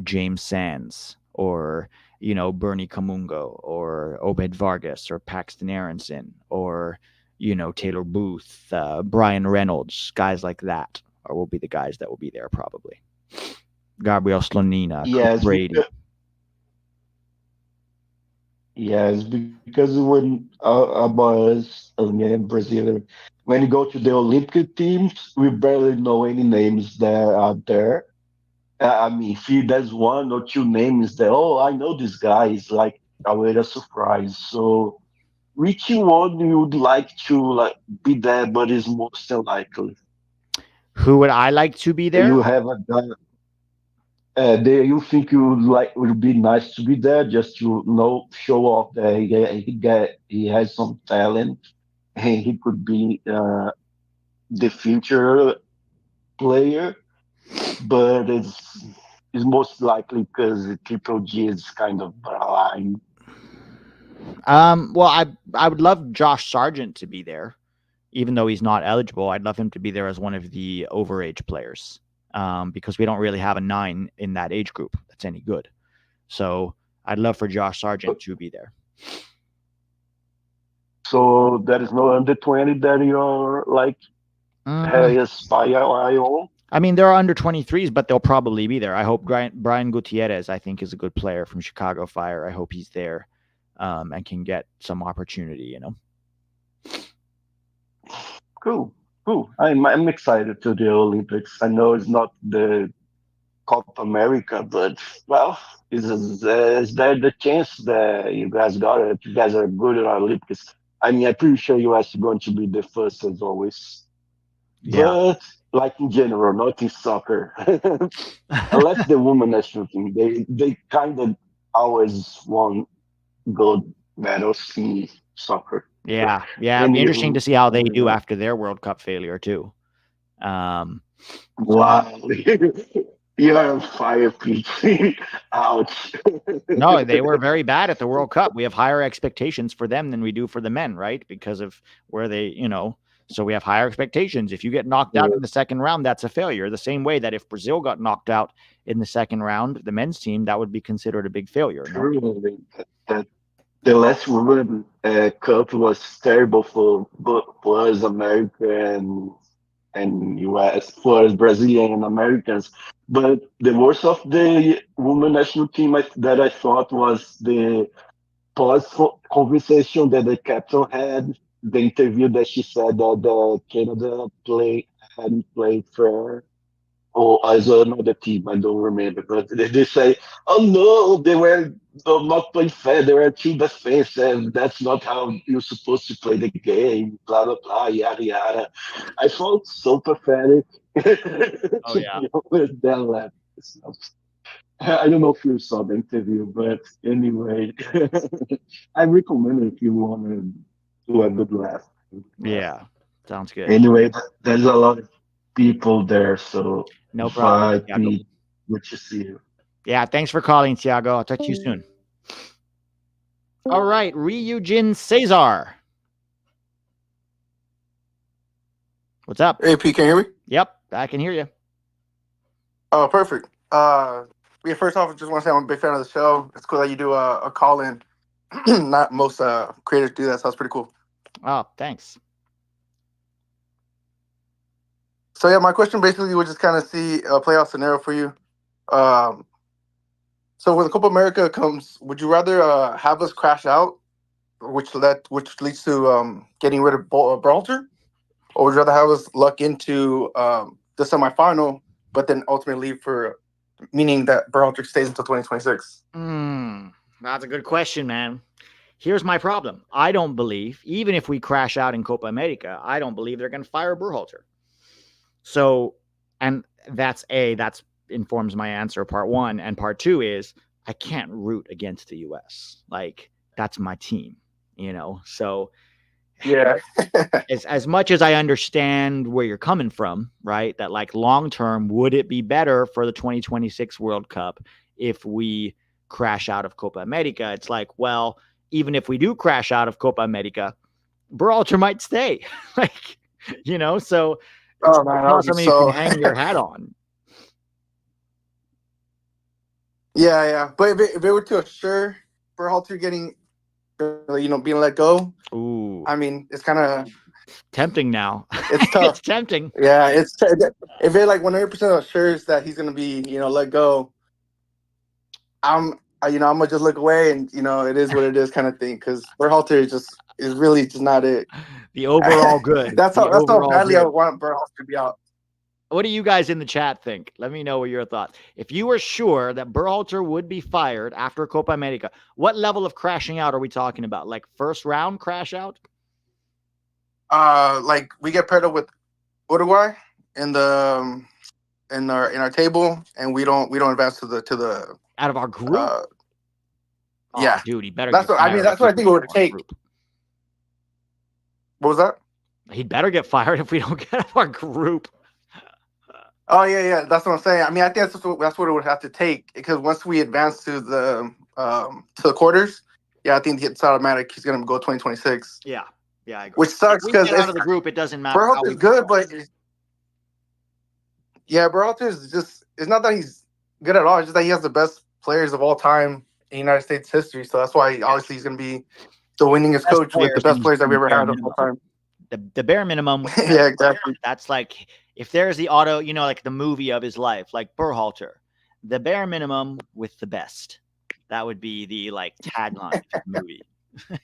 [SPEAKER 1] James Sands or Bernie Kamungo or Obed Vargas or Paxton Aronson or Taylor Booth, Brian Reynolds, guys like that, or will be the guys that will be there probably. Gabriel Slonina,
[SPEAKER 4] yes,
[SPEAKER 1] Brady.
[SPEAKER 4] yes, because when about us, Brazil, when you go to the Olympic teams, we barely know any names that are there. I mean, if there's one or two names that, oh, I know this guy, is like a surprise. So, which one you would like to be there, but is most unlikely?
[SPEAKER 1] Who would I like to be there?
[SPEAKER 4] You have a guy. You think you would would be nice to be there just to show off that he has some talent and he could be the future player, but it's most likely because Triple G is kind of blind.
[SPEAKER 1] Well, I would love Josh Sargent to be there, even though he's not eligible. I'd love him to be there as one of the overage players, because we don't really have a 9 in that age group that's any good. So I'd love for Josh Sargent to be there.
[SPEAKER 4] So there is no under 20 that you're aspire on.
[SPEAKER 1] I mean, there are under 23s, but they'll probably be there. I hope Brian Gutierrez, I think, is a good player from Chicago Fire. I hope he's there and can get some opportunity,
[SPEAKER 4] Cool. I'm excited to the Olympics. I know it's not the Copa America, but well, is there the chance that you guys got it? You guys are good at Olympics. I mean, I'm pretty sure US is going to be the first as always.
[SPEAKER 1] Yeah.
[SPEAKER 4] But like in general, not in soccer. Unless the women national team, they kind of always won gold medals in soccer.
[SPEAKER 1] Yeah. It'd be interesting to see how they do after their World Cup failure too.
[SPEAKER 4] Wow. You're on fire, Pete. Ouch.
[SPEAKER 1] No, they were very bad at the World Cup. We have higher expectations for them than we do for the men, right? Because of where they, so we have higher expectations. If you get knocked out in the second round, that's a failure. The same way that if Brazil got knocked out in the second round, the men's team, that would be considered a big failure.
[SPEAKER 4] No? The last Women Cup was terrible for us American and US, for us Brazilian and Americans. But the worst of the women national team that I thought was the pause conversation that the captain had, the interview that she said that the Canada hadn't played for or as another team, I don't remember, but they say, oh no, they were not playing fair, they were team defense, and that's not how you're supposed to play the game, blah, blah, blah, yada, yada. I felt so pathetic.
[SPEAKER 1] Oh, yeah.
[SPEAKER 4] With that laugh. I don't know if you saw the interview, but anyway, I recommend it if you want to do a good laugh.
[SPEAKER 1] Yeah. Sounds good.
[SPEAKER 4] Anyway, there's a lot of people there, so
[SPEAKER 1] no problem.
[SPEAKER 4] Good to see you.
[SPEAKER 1] Yeah, thanks for calling, Thiago. I'll talk to you soon. All right, Ryujin Cesar. What's up?
[SPEAKER 5] Hey, P, can you hear me?
[SPEAKER 1] Yep, I can hear you.
[SPEAKER 5] Oh, perfect. Yeah, first off, I just want to say I'm a big fan of the show. It's cool that you do a call-in. Not most creators do that, so that's pretty cool.
[SPEAKER 1] Oh, thanks.
[SPEAKER 5] So, yeah, my question basically was just kind of see a playoff scenario for you. So when the Copa America comes, would you rather have us crash out, which leads to getting rid of Berhalter, or would you rather have us luck into the semifinal, but then ultimately leave meaning that Berhalter stays until 2026?
[SPEAKER 1] That's a good question, man. Here's my problem. I don't believe, even if we crash out in Copa America, I don't believe they're going to fire Berhalter. So, and that informs my answer, part one. And part two is I can't root against the U.S. Like, that's my team, So,
[SPEAKER 5] yeah.
[SPEAKER 1] as much as I understand where you're coming from, right? That like long term, would it be better for the 2026 World Cup if we crash out of Copa America? It's like, well, even if we do crash out of Copa America, Berhalter might stay. So it's not something you can hang your hat on.
[SPEAKER 5] Yeah. But if it were to assure Berhalter getting, being let go,
[SPEAKER 1] ooh,
[SPEAKER 5] I mean, it's kind of
[SPEAKER 1] tempting now.
[SPEAKER 5] It's tough.
[SPEAKER 1] It's tempting.
[SPEAKER 5] Yeah, if it like 100% assures that he's gonna be, let go, I'm gonna just look away and it is what it is kind of thing, because Berhalter is really just not it.
[SPEAKER 1] The overall good.
[SPEAKER 5] That's how badly good. I want Berhalter to be out.
[SPEAKER 1] What do you guys in the chat think? Let me know what your thoughts. If you were sure that Berhalter would be fired after Copa America, what level of crashing out are we talking about? Like first round crash out?
[SPEAKER 5] Like we get paired up with Uruguay in our table, and we don't advance to the
[SPEAKER 1] out of our group.
[SPEAKER 5] Yeah,
[SPEAKER 1] dude, he better.
[SPEAKER 5] That's what I think it would take. Group. What was that?
[SPEAKER 1] He'd better get fired if we don't get out of our group.
[SPEAKER 5] Oh yeah, that's what I'm saying. I mean, I think that's what it would have to take, because once we advance to the quarters, I think it's automatic. He's gonna go 2026.
[SPEAKER 1] Yeah, I agree.
[SPEAKER 5] Which sucks because
[SPEAKER 1] out of the group, it doesn't matter.
[SPEAKER 5] Berhalter's good, but Berhalter's it's not that he's good at all. It's just that he has the best players of all time in United States history. So that's why obviously he's gonna be the winningest coach with the best players that we ever had of all time.
[SPEAKER 1] The bare minimum.
[SPEAKER 5] Yeah, exactly.
[SPEAKER 1] That's like, if there's the auto, like the movie of his life, like Berhalter, the bare minimum with the best. That would be the like tagline of the movie.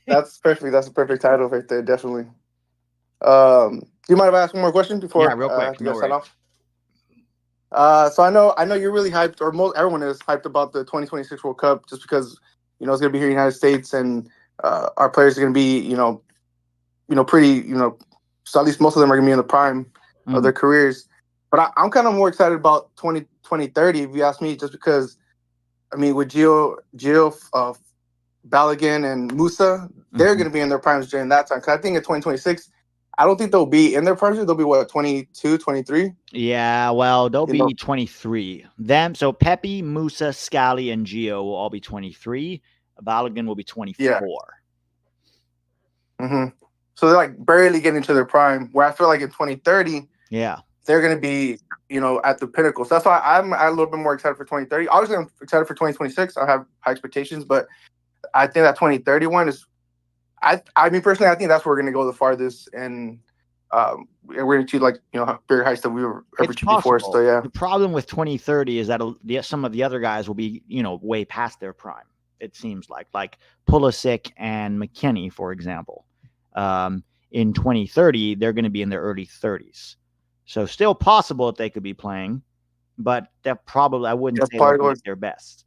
[SPEAKER 5] That's perfect. That's a perfect title right there, definitely. Do you mind if I ask one more question before?
[SPEAKER 1] Yeah, real quick.
[SPEAKER 5] You guys sign off? So I know you're really hyped, or everyone is hyped about the 2026 World Cup, just because it's going to be here in the United States, and our players are going to be pretty so at least most of them are going to be in the prime of their careers. But I'm kind of more excited about 2030 if you ask me, just because I mean with Gio, Balogun and Musa, they're going to be in their primes during that time. Because I think in 2026. I don't think they'll be in their primes. They'll be 22, 23?
[SPEAKER 1] Yeah, well, they'll be 23. So Pepi, Musa, Scally, and Gio will all be 23. Balogun will be 24.
[SPEAKER 5] Yeah. So they're like barely getting to their prime, where I feel like in 2030, they're going to be, at the pinnacle. So that's why I'm a little bit more excited for 2030. Obviously, I'm excited for 2026. I have high expectations, but I think that 2031 is, I mean, personally, I think that's where we're going to go the farthest, and we're going to achieve bigger heights than we were ever achieved before. So yeah.
[SPEAKER 1] The problem with 2030 is that some of the other guys will be way past their prime. It seems like Pulisic and McKennie, for example. In 2030, they're going to be in their early 30s. So still possible that they could be playing, but that probably I wouldn't say they're their best.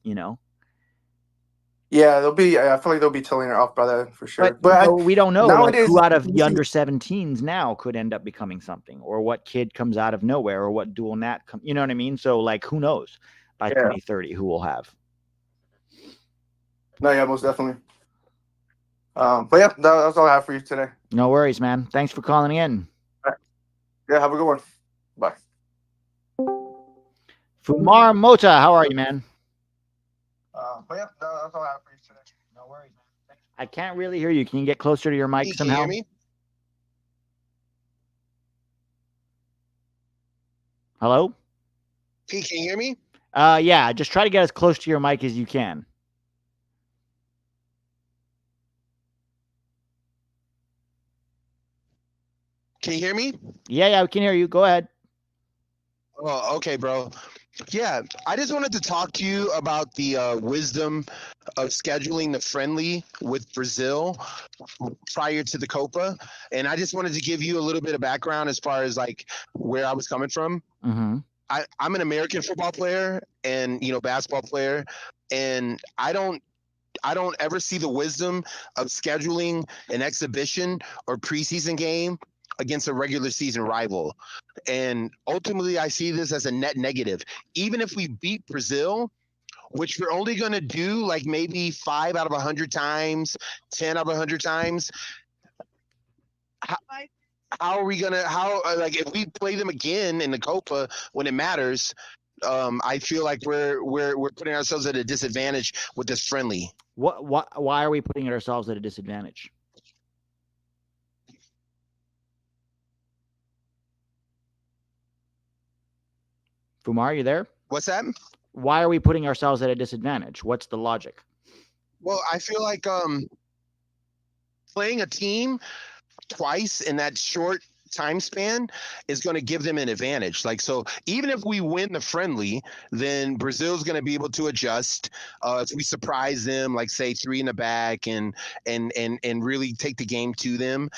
[SPEAKER 5] Yeah, I feel like they'll be tilling it off by that for sure.
[SPEAKER 1] But we don't know who out of the under 17s now could end up becoming something, or what kid comes out of nowhere, or what dual nat you know what I mean? So who knows by 2030 who we'll have.
[SPEAKER 5] No, yeah, most definitely. But yeah, that's all I have for you today.
[SPEAKER 1] No worries, man. Thanks for calling in.
[SPEAKER 5] Yeah, have a good one. Bye.
[SPEAKER 1] Fumar Mota, how are you, man?
[SPEAKER 5] But yeah, that's all I have for you today.
[SPEAKER 1] No worries, man. Thanks. I can't really hear you. Can you get closer to your mic somehow?
[SPEAKER 6] Can you hear me?
[SPEAKER 1] Hello?
[SPEAKER 6] Pete, can you hear me?
[SPEAKER 1] Yeah, just try to get as close to your mic as you can.
[SPEAKER 6] Can you hear me?
[SPEAKER 1] Yeah, we can hear you. Go ahead.
[SPEAKER 6] Oh, okay, bro. Yeah, I just wanted to talk to you about the wisdom of scheduling the friendly with Brazil prior to the Copa, and I just wanted to give you a little bit of background as far as like where I was coming from.
[SPEAKER 1] Mm-hmm.
[SPEAKER 6] I'm an American football player and basketball player, and I don't ever see the wisdom of scheduling an exhibition or preseason game against a regular season rival. And ultimately, I see this as a net negative. Even if we beat Brazil, which we're only going to do like maybe 5 out of 100 times, 10 out of 100 times, how are we going to, like, if we play them again in the Copa when it matters, I feel like we're putting ourselves at a disadvantage with this friendly.
[SPEAKER 1] Why are we putting ourselves at a disadvantage? Fumar, you there?
[SPEAKER 6] What's that?
[SPEAKER 1] Why are we putting ourselves at a disadvantage? What's the logic?
[SPEAKER 6] Well, I feel like playing a team twice in that short time span is going to give them an advantage. Like, so even if we win the friendly, then Brazil's going to be able to adjust. If we surprise them, like say 3 in the back and really take the game to them.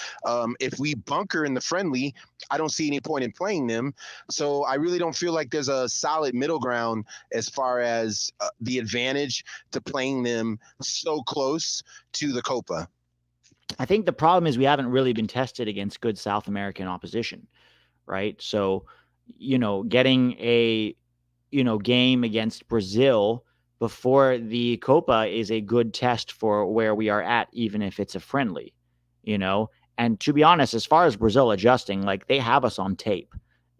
[SPEAKER 6] If we bunker in the friendly, I don't see any point in playing them. So I really don't feel like there's a solid middle ground as far as the advantage to playing them so close to the Copa.
[SPEAKER 1] I think the problem is we haven't really been tested against good South American opposition, right? So, getting a, game against Brazil before the Copa is a good test for where we are at, even if it's a friendly, And to be honest, as far as Brazil adjusting, like they have us on tape.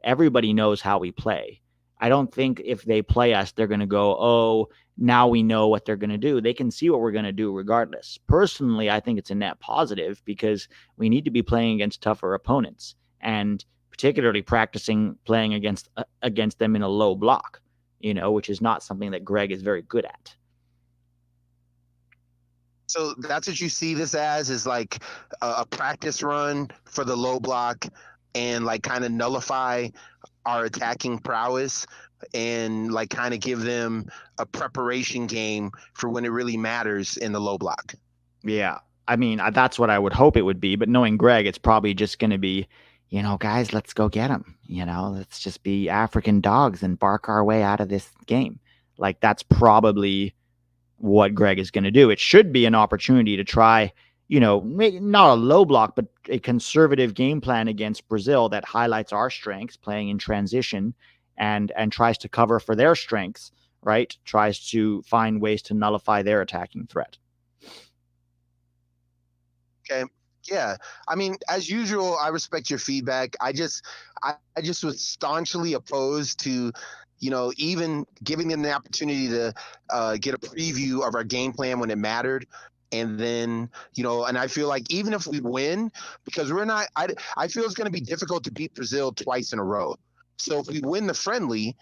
[SPEAKER 1] Everybody knows how we play. I don't think if they play us, they're going to go, oh, now we know what they're going to do. They can see what we're going to do regardless. Personally, I think it's a net positive because we need to be playing against tougher opponents and particularly practicing playing against them in a low block, which is not something that Greg is very good at.
[SPEAKER 6] So that's what you see this as, is like a practice run for the low block and like kind of nullify our attacking prowess and like kind of give them a preparation game for when it really matters in the low block.
[SPEAKER 1] Yeah. I mean, that's what I would hope it would be, but knowing Greg, it's probably just going to be, guys, let's go get them. Let's just be African dogs and bark our way out of this game. Like that's probably what Greg is going to do. It should be an opportunity to try, maybe not a low block, but a conservative game plan against Brazil that highlights our strengths, playing in transition and tries to cover for their strengths, right? Tries to find ways to nullify their attacking threat.
[SPEAKER 6] Okay. Yeah. I mean, as usual, I respect your feedback. I just was staunchly opposed to, even giving them the opportunity to get a preview of our game plan when it mattered. And then, and I feel like even if we win, because we're not, I feel it's going to be difficult to beat Brazil twice in a row. So if we win the friendly,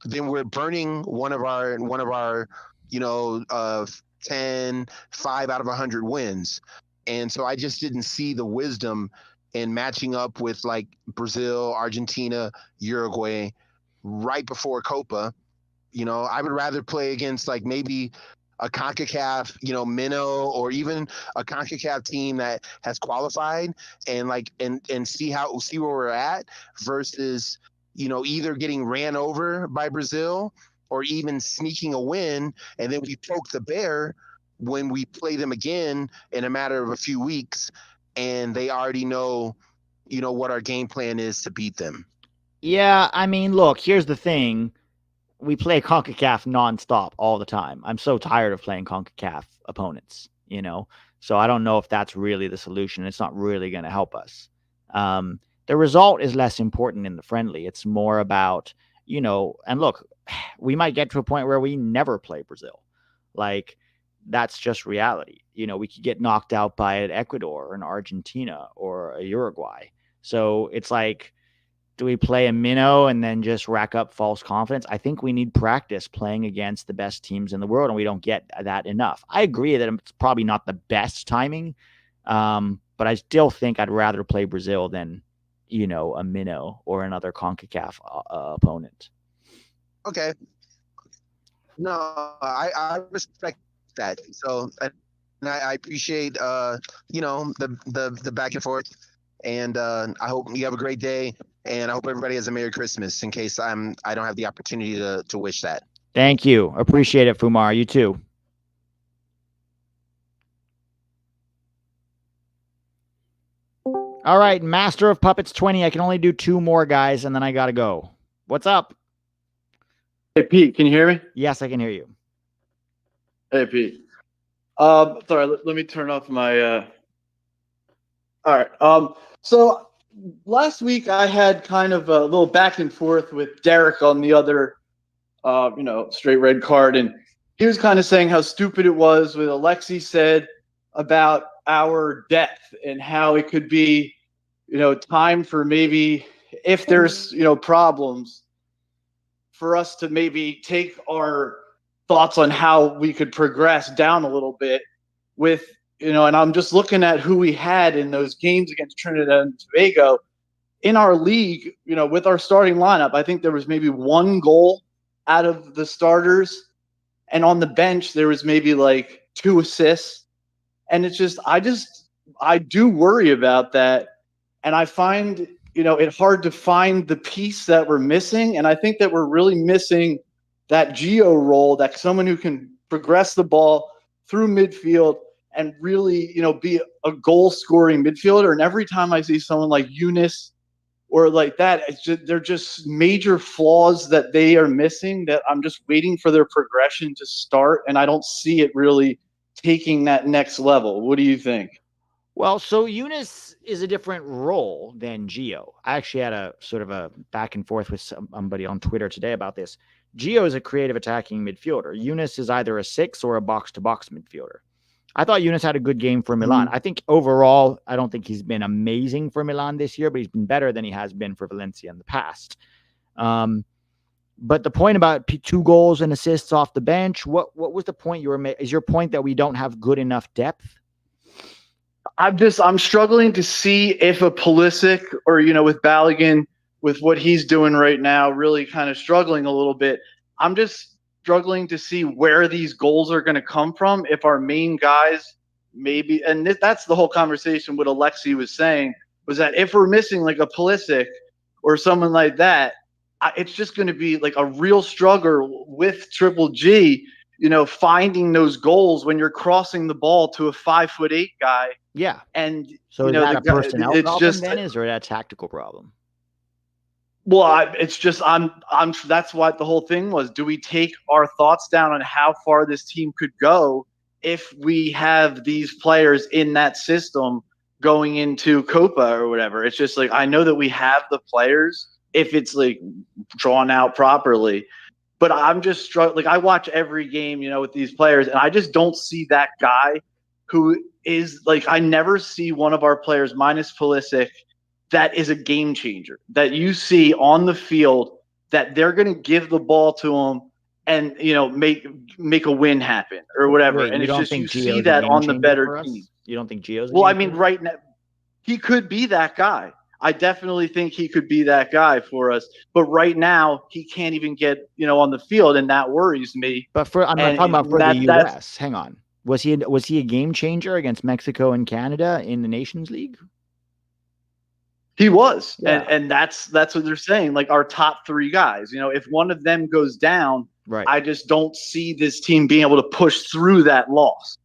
[SPEAKER 6] then we're burning one of our 10, 5 out of 100 wins. And so I just didn't see the wisdom in matching up with like Brazil, Argentina, Uruguay right before Copa. I would rather play against like maybe a CONCACAF, minnow, or even a CONCACAF team that has qualified and like and see where we're at versus, either getting ran over by Brazil or even sneaking a win and then we poke the bear when we play them again in a matter of a few weeks and they already know, what our game plan is to beat them.
[SPEAKER 1] Yeah, I mean, look, here's the thing. We play CONCACAF nonstop all the time. I'm so tired of playing CONCACAF opponents, So I don't know if that's really the solution. It's not really going to help us. The result is less important in the friendly. It's more about, and look, we might get to a point where we never play Brazil. Like, that's just reality. We could get knocked out by an Ecuador or an Argentina or a Uruguay. So it's like, Do we play a minnow and then just rack up false confidence? I think we need practice playing against the best teams in the world, and we don't get that enough. I agree that it's probably not the best timing, but I still think I'd rather play Brazil than, a minnow or another CONCACAF opponent.
[SPEAKER 6] Okay. No, I respect that. So, and I appreciate, the back and forth. And I hope you have a great day. And I hope everybody has a Merry Christmas in case I don't have the opportunity to wish that.
[SPEAKER 1] Thank you. Appreciate it, Fumar. You too. All right, Master of Puppets 20. I can only do 2 more, guys, and then I got to go. What's up?
[SPEAKER 3] Hey, Pete, can you hear me?
[SPEAKER 1] Yes, I can hear you.
[SPEAKER 3] Hey, Pete. Sorry, let me turn off my... All right. So last week I had kind of a little back and forth with Derek on the other, straight red card. And he was kind of saying how stupid it was what Alexi said about our depth and how it could be, time for maybe if there's, problems for us to maybe take our thoughts on how we could progress down a little bit with, and I'm just looking at who we had in those games against Trinidad and Tobago in our league, with our starting lineup. I think there was maybe 1 goal out of the starters, and on the bench there was maybe like 2 assists. And it's just, I do worry about that. And I find, it hard to find the piece that we're missing. And I think that we're really missing that Gio role, that someone who can progress the ball through midfield and really, be a goal-scoring midfielder. And every time I see someone like Yunus or like that, they're just major flaws that they are missing that I'm just waiting for their progression to start. And I don't see it really taking that next level. What do you think?
[SPEAKER 1] Well, so Yunus is a different role than Gio. I actually had a sort of a back and forth with somebody on Twitter today about this. Gio is a creative attacking midfielder. Yunus is either a 6 or a box-to-box midfielder. I thought Yunus had a good game for Milan. I think overall, I don't think he's been amazing for Milan this year, but he's been better than he has been for Valencia in the past. But the point about 2 goals and assists off the bench, what was the point you were making? Is your point that we don't have good enough depth?
[SPEAKER 3] I'm struggling to see if a Pulisic or, with Balogun, with what he's doing right now, really kind of struggling a little bit. I'm just struggling to see where these goals are going to come from. If our main guys maybe, and that's the whole conversation what Alexi was saying, was that if we're missing like a Pulisic or someone like that, it's just going to be like a real struggle with Triple G, finding those goals when you're crossing the ball to a 5'8" guy.
[SPEAKER 1] Yeah.
[SPEAKER 3] And
[SPEAKER 1] so is that a personnel problem then, is or a tactical problem?
[SPEAKER 3] Well, it's just I'm that's what the whole thing was. Do we take our thoughts down on how far this team could go if we have these players in that system going into Copa or whatever? It's just like, I know that we have the players if it's like drawn out properly, but I'm just struggling. Like, I watch every game, with these players, and I just don't see that guy who is like, I never see one of our players minus Pulisic that is a game changer that you see on the field that they're going to give the ball to him and, make a win happen or whatever.
[SPEAKER 1] Wait,
[SPEAKER 3] and it's just, you
[SPEAKER 1] Gio's
[SPEAKER 3] see that on the better team.
[SPEAKER 1] You don't think Gio's
[SPEAKER 3] well, I mean, right now he could be that guy. I definitely think he could be that guy for us. But right now he can't even get, on the field, and that worries me.
[SPEAKER 1] But I'm not talking about for the U.S. Hang on. Was he a game changer against Mexico and Canada in the Nations League?
[SPEAKER 3] He was.
[SPEAKER 1] Yeah.
[SPEAKER 3] And that's what they're saying. Like, our top 3 guys, if one of them goes down,
[SPEAKER 1] right,
[SPEAKER 3] I just don't see this team being able to push through that loss.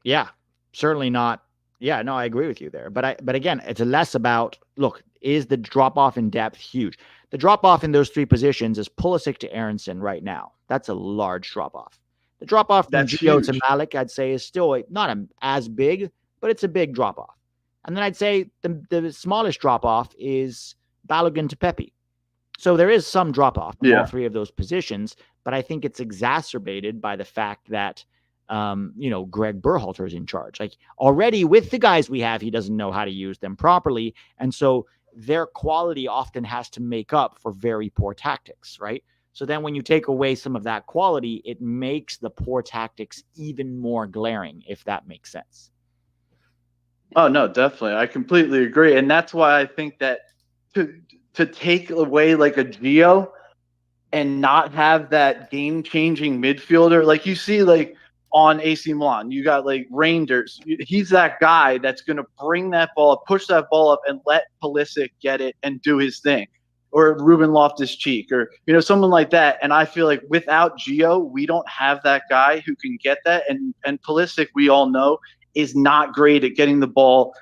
[SPEAKER 1] Yeah, certainly not. Yeah, no, I agree with you there. But again, it's less about, look, is the drop-off in depth huge? The drop-off in those 3 positions is Pulisic to Aronson right now. That's a large drop-off. The drop-off from Gio to Malik, I'd say, is still not as big, but it's a big drop-off. And then I'd say the smallest drop-off is Balogun to Pepi. So there is some drop-off in all 3 of those positions, but I think it's exacerbated by the fact that Greg Berhalter is in charge. Like, already with the guys we have, he doesn't know how to use them properly. And so their quality often has to make up for very poor tactics, right? So then when you take away some of that quality, it makes the poor tactics even more glaring, if that makes sense.
[SPEAKER 7] Oh, no, definitely. I completely agree. And that's why I think that to take away like a Gio and not have that game-changing midfielder, like you see like on AC Milan, you got like Reinders. He's that guy that's going to bring that ball up, push that ball up, and let Pulisic get it and do his thing. Or Ruben Loftus-Cheek, or someone like that. And I feel like without Gio, we don't have that guy who can get that. And Pulisic, we all know, is not great at getting the ball,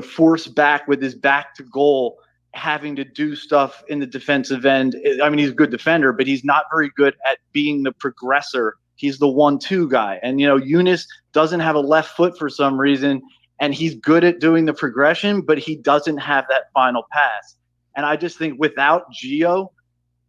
[SPEAKER 7] forced back with his back to goal, having to do stuff in the defensive end. I mean, he's a good defender, but he's not very good at being the progressor. He's the 1-2 guy. And, Younes doesn't have a left foot for some reason, and he's good at doing the progression, but he doesn't have that final pass. And I just think without Gio,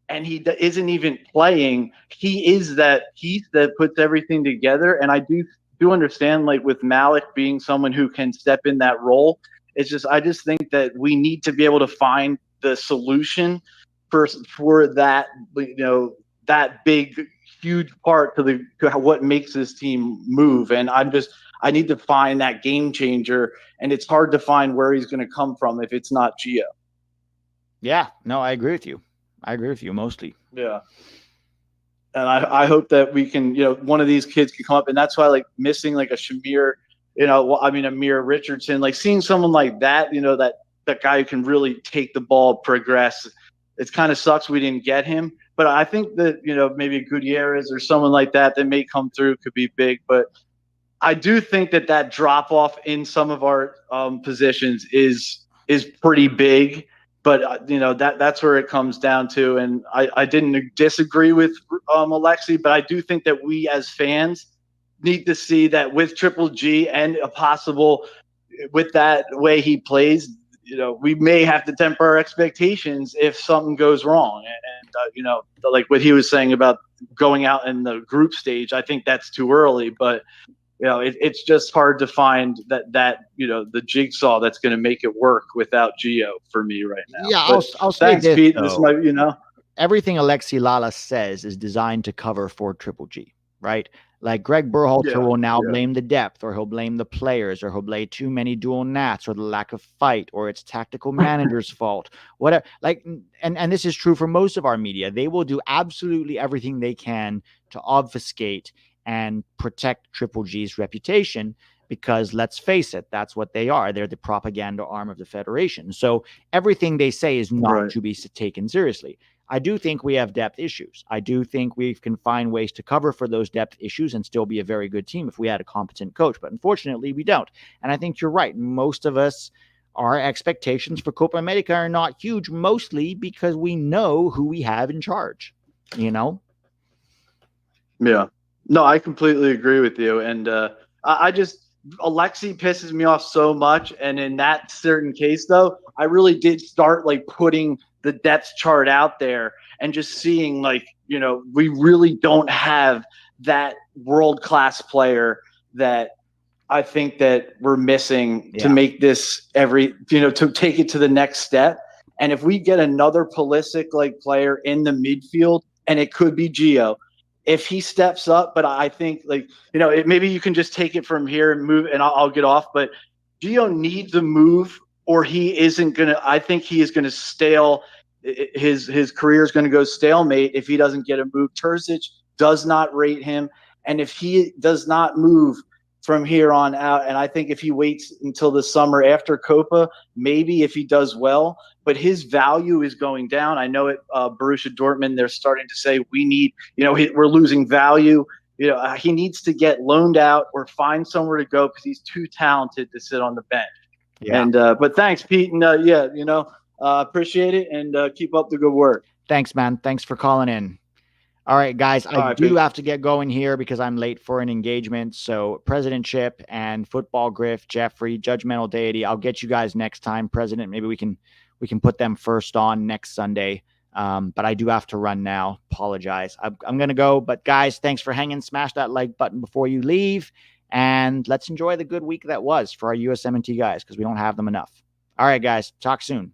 [SPEAKER 7] and he isn't even playing, he is that piece that puts everything together. And I do understand, like with Malik being someone who can step in that role. I just think that we need to be able to find the solution for that, that big, huge part to what makes this team move. And I need to find that game changer, and it's hard to find where he's going to come from if it's not Gio.
[SPEAKER 1] Yeah, no, I agree with you. I agree with you mostly.
[SPEAKER 7] Yeah. And I hope that we can, one of these kids can come up. And that's why, like, missing like a Shamir, Amir Richardson, like seeing someone like that, that guy who can really take the ball, progress. It kind of sucks we didn't get him. But I think that, maybe Gutierrez or someone like that may come through could be big. But I do think that drop off in some of our positions is pretty big. But, that's where it comes down to. And I didn't disagree with Alexi, but I do think that we as fans need to see that with Triple G and a possible with that way he plays, we may have to temper our expectations if something goes wrong. And like what he was saying about going out in the group stage, I think that's too early. But, it's just hard to find that the jigsaw that's going to make it work without Gio for me right now.
[SPEAKER 1] Yeah, I'll say
[SPEAKER 7] thanks,
[SPEAKER 1] this,
[SPEAKER 7] Pete.
[SPEAKER 1] though.
[SPEAKER 7] This might,
[SPEAKER 1] everything Alexi Lala says is designed to cover for Triple G, right? Like Greg Berhalter will now blame the depth, or he'll blame the players, or he'll blame too many dual nats, or the lack of fight, or it's tactical manager's fault. Whatever. Like, and this is true for most of our media. They will do absolutely everything they can to obfuscate and protect Triple G's reputation, because let's face it, that's what they are. They're the propaganda arm of the Federation. So everything they say is not to be taken seriously. I do think we have depth issues. I do think we can find ways to cover for those depth issues and still be a very good team if we had a competent coach. But unfortunately, we don't. And I think you're right. Most of us, our expectations for Copa America are not huge, mostly because we know who we have in charge, Yeah.
[SPEAKER 7] No, I completely agree with you. And Alexi pisses me off so much. And in that certain case, though, I really did start like putting the depth chart out there and just seeing like, we really don't have that world-class player that I think that we're missing to make this to take it to the next step. And if we get another Pulisic like player in the midfield, and it could be Gio, if he steps up, but I think maybe you can just take it from here and move, and I'll get off. But Gio needs a move, or he isn't gonna. I think he is gonna stale. His career is going to go stalemate if he doesn't get a move. Terzic does not rate him, and if he does not move from here on out, and I think if he waits until the summer after Copa, maybe if he does well, but his value is going down. I know it. Borussia Dortmund, they're starting to say we need, we're losing value. He needs to get loaned out or find somewhere to go because he's too talented to sit on the bench. Yeah. And but thanks, Pete, and appreciate it, and keep up the good work.
[SPEAKER 1] Thanks, man. Thanks for calling in. All right, guys, I do have to get going here because I'm late for an engagement. So President Chip and Football Griff, Jeffrey, Judgmental Deity, I'll get you guys next time. President, maybe we can put them first on next Sunday. But I do have to run now. Apologize. I'm going to go. But guys, thanks for hanging. Smash that like button before you leave. And let's enjoy the good week that was for our USMNT guys, because we don't have them enough. All right, guys, talk soon.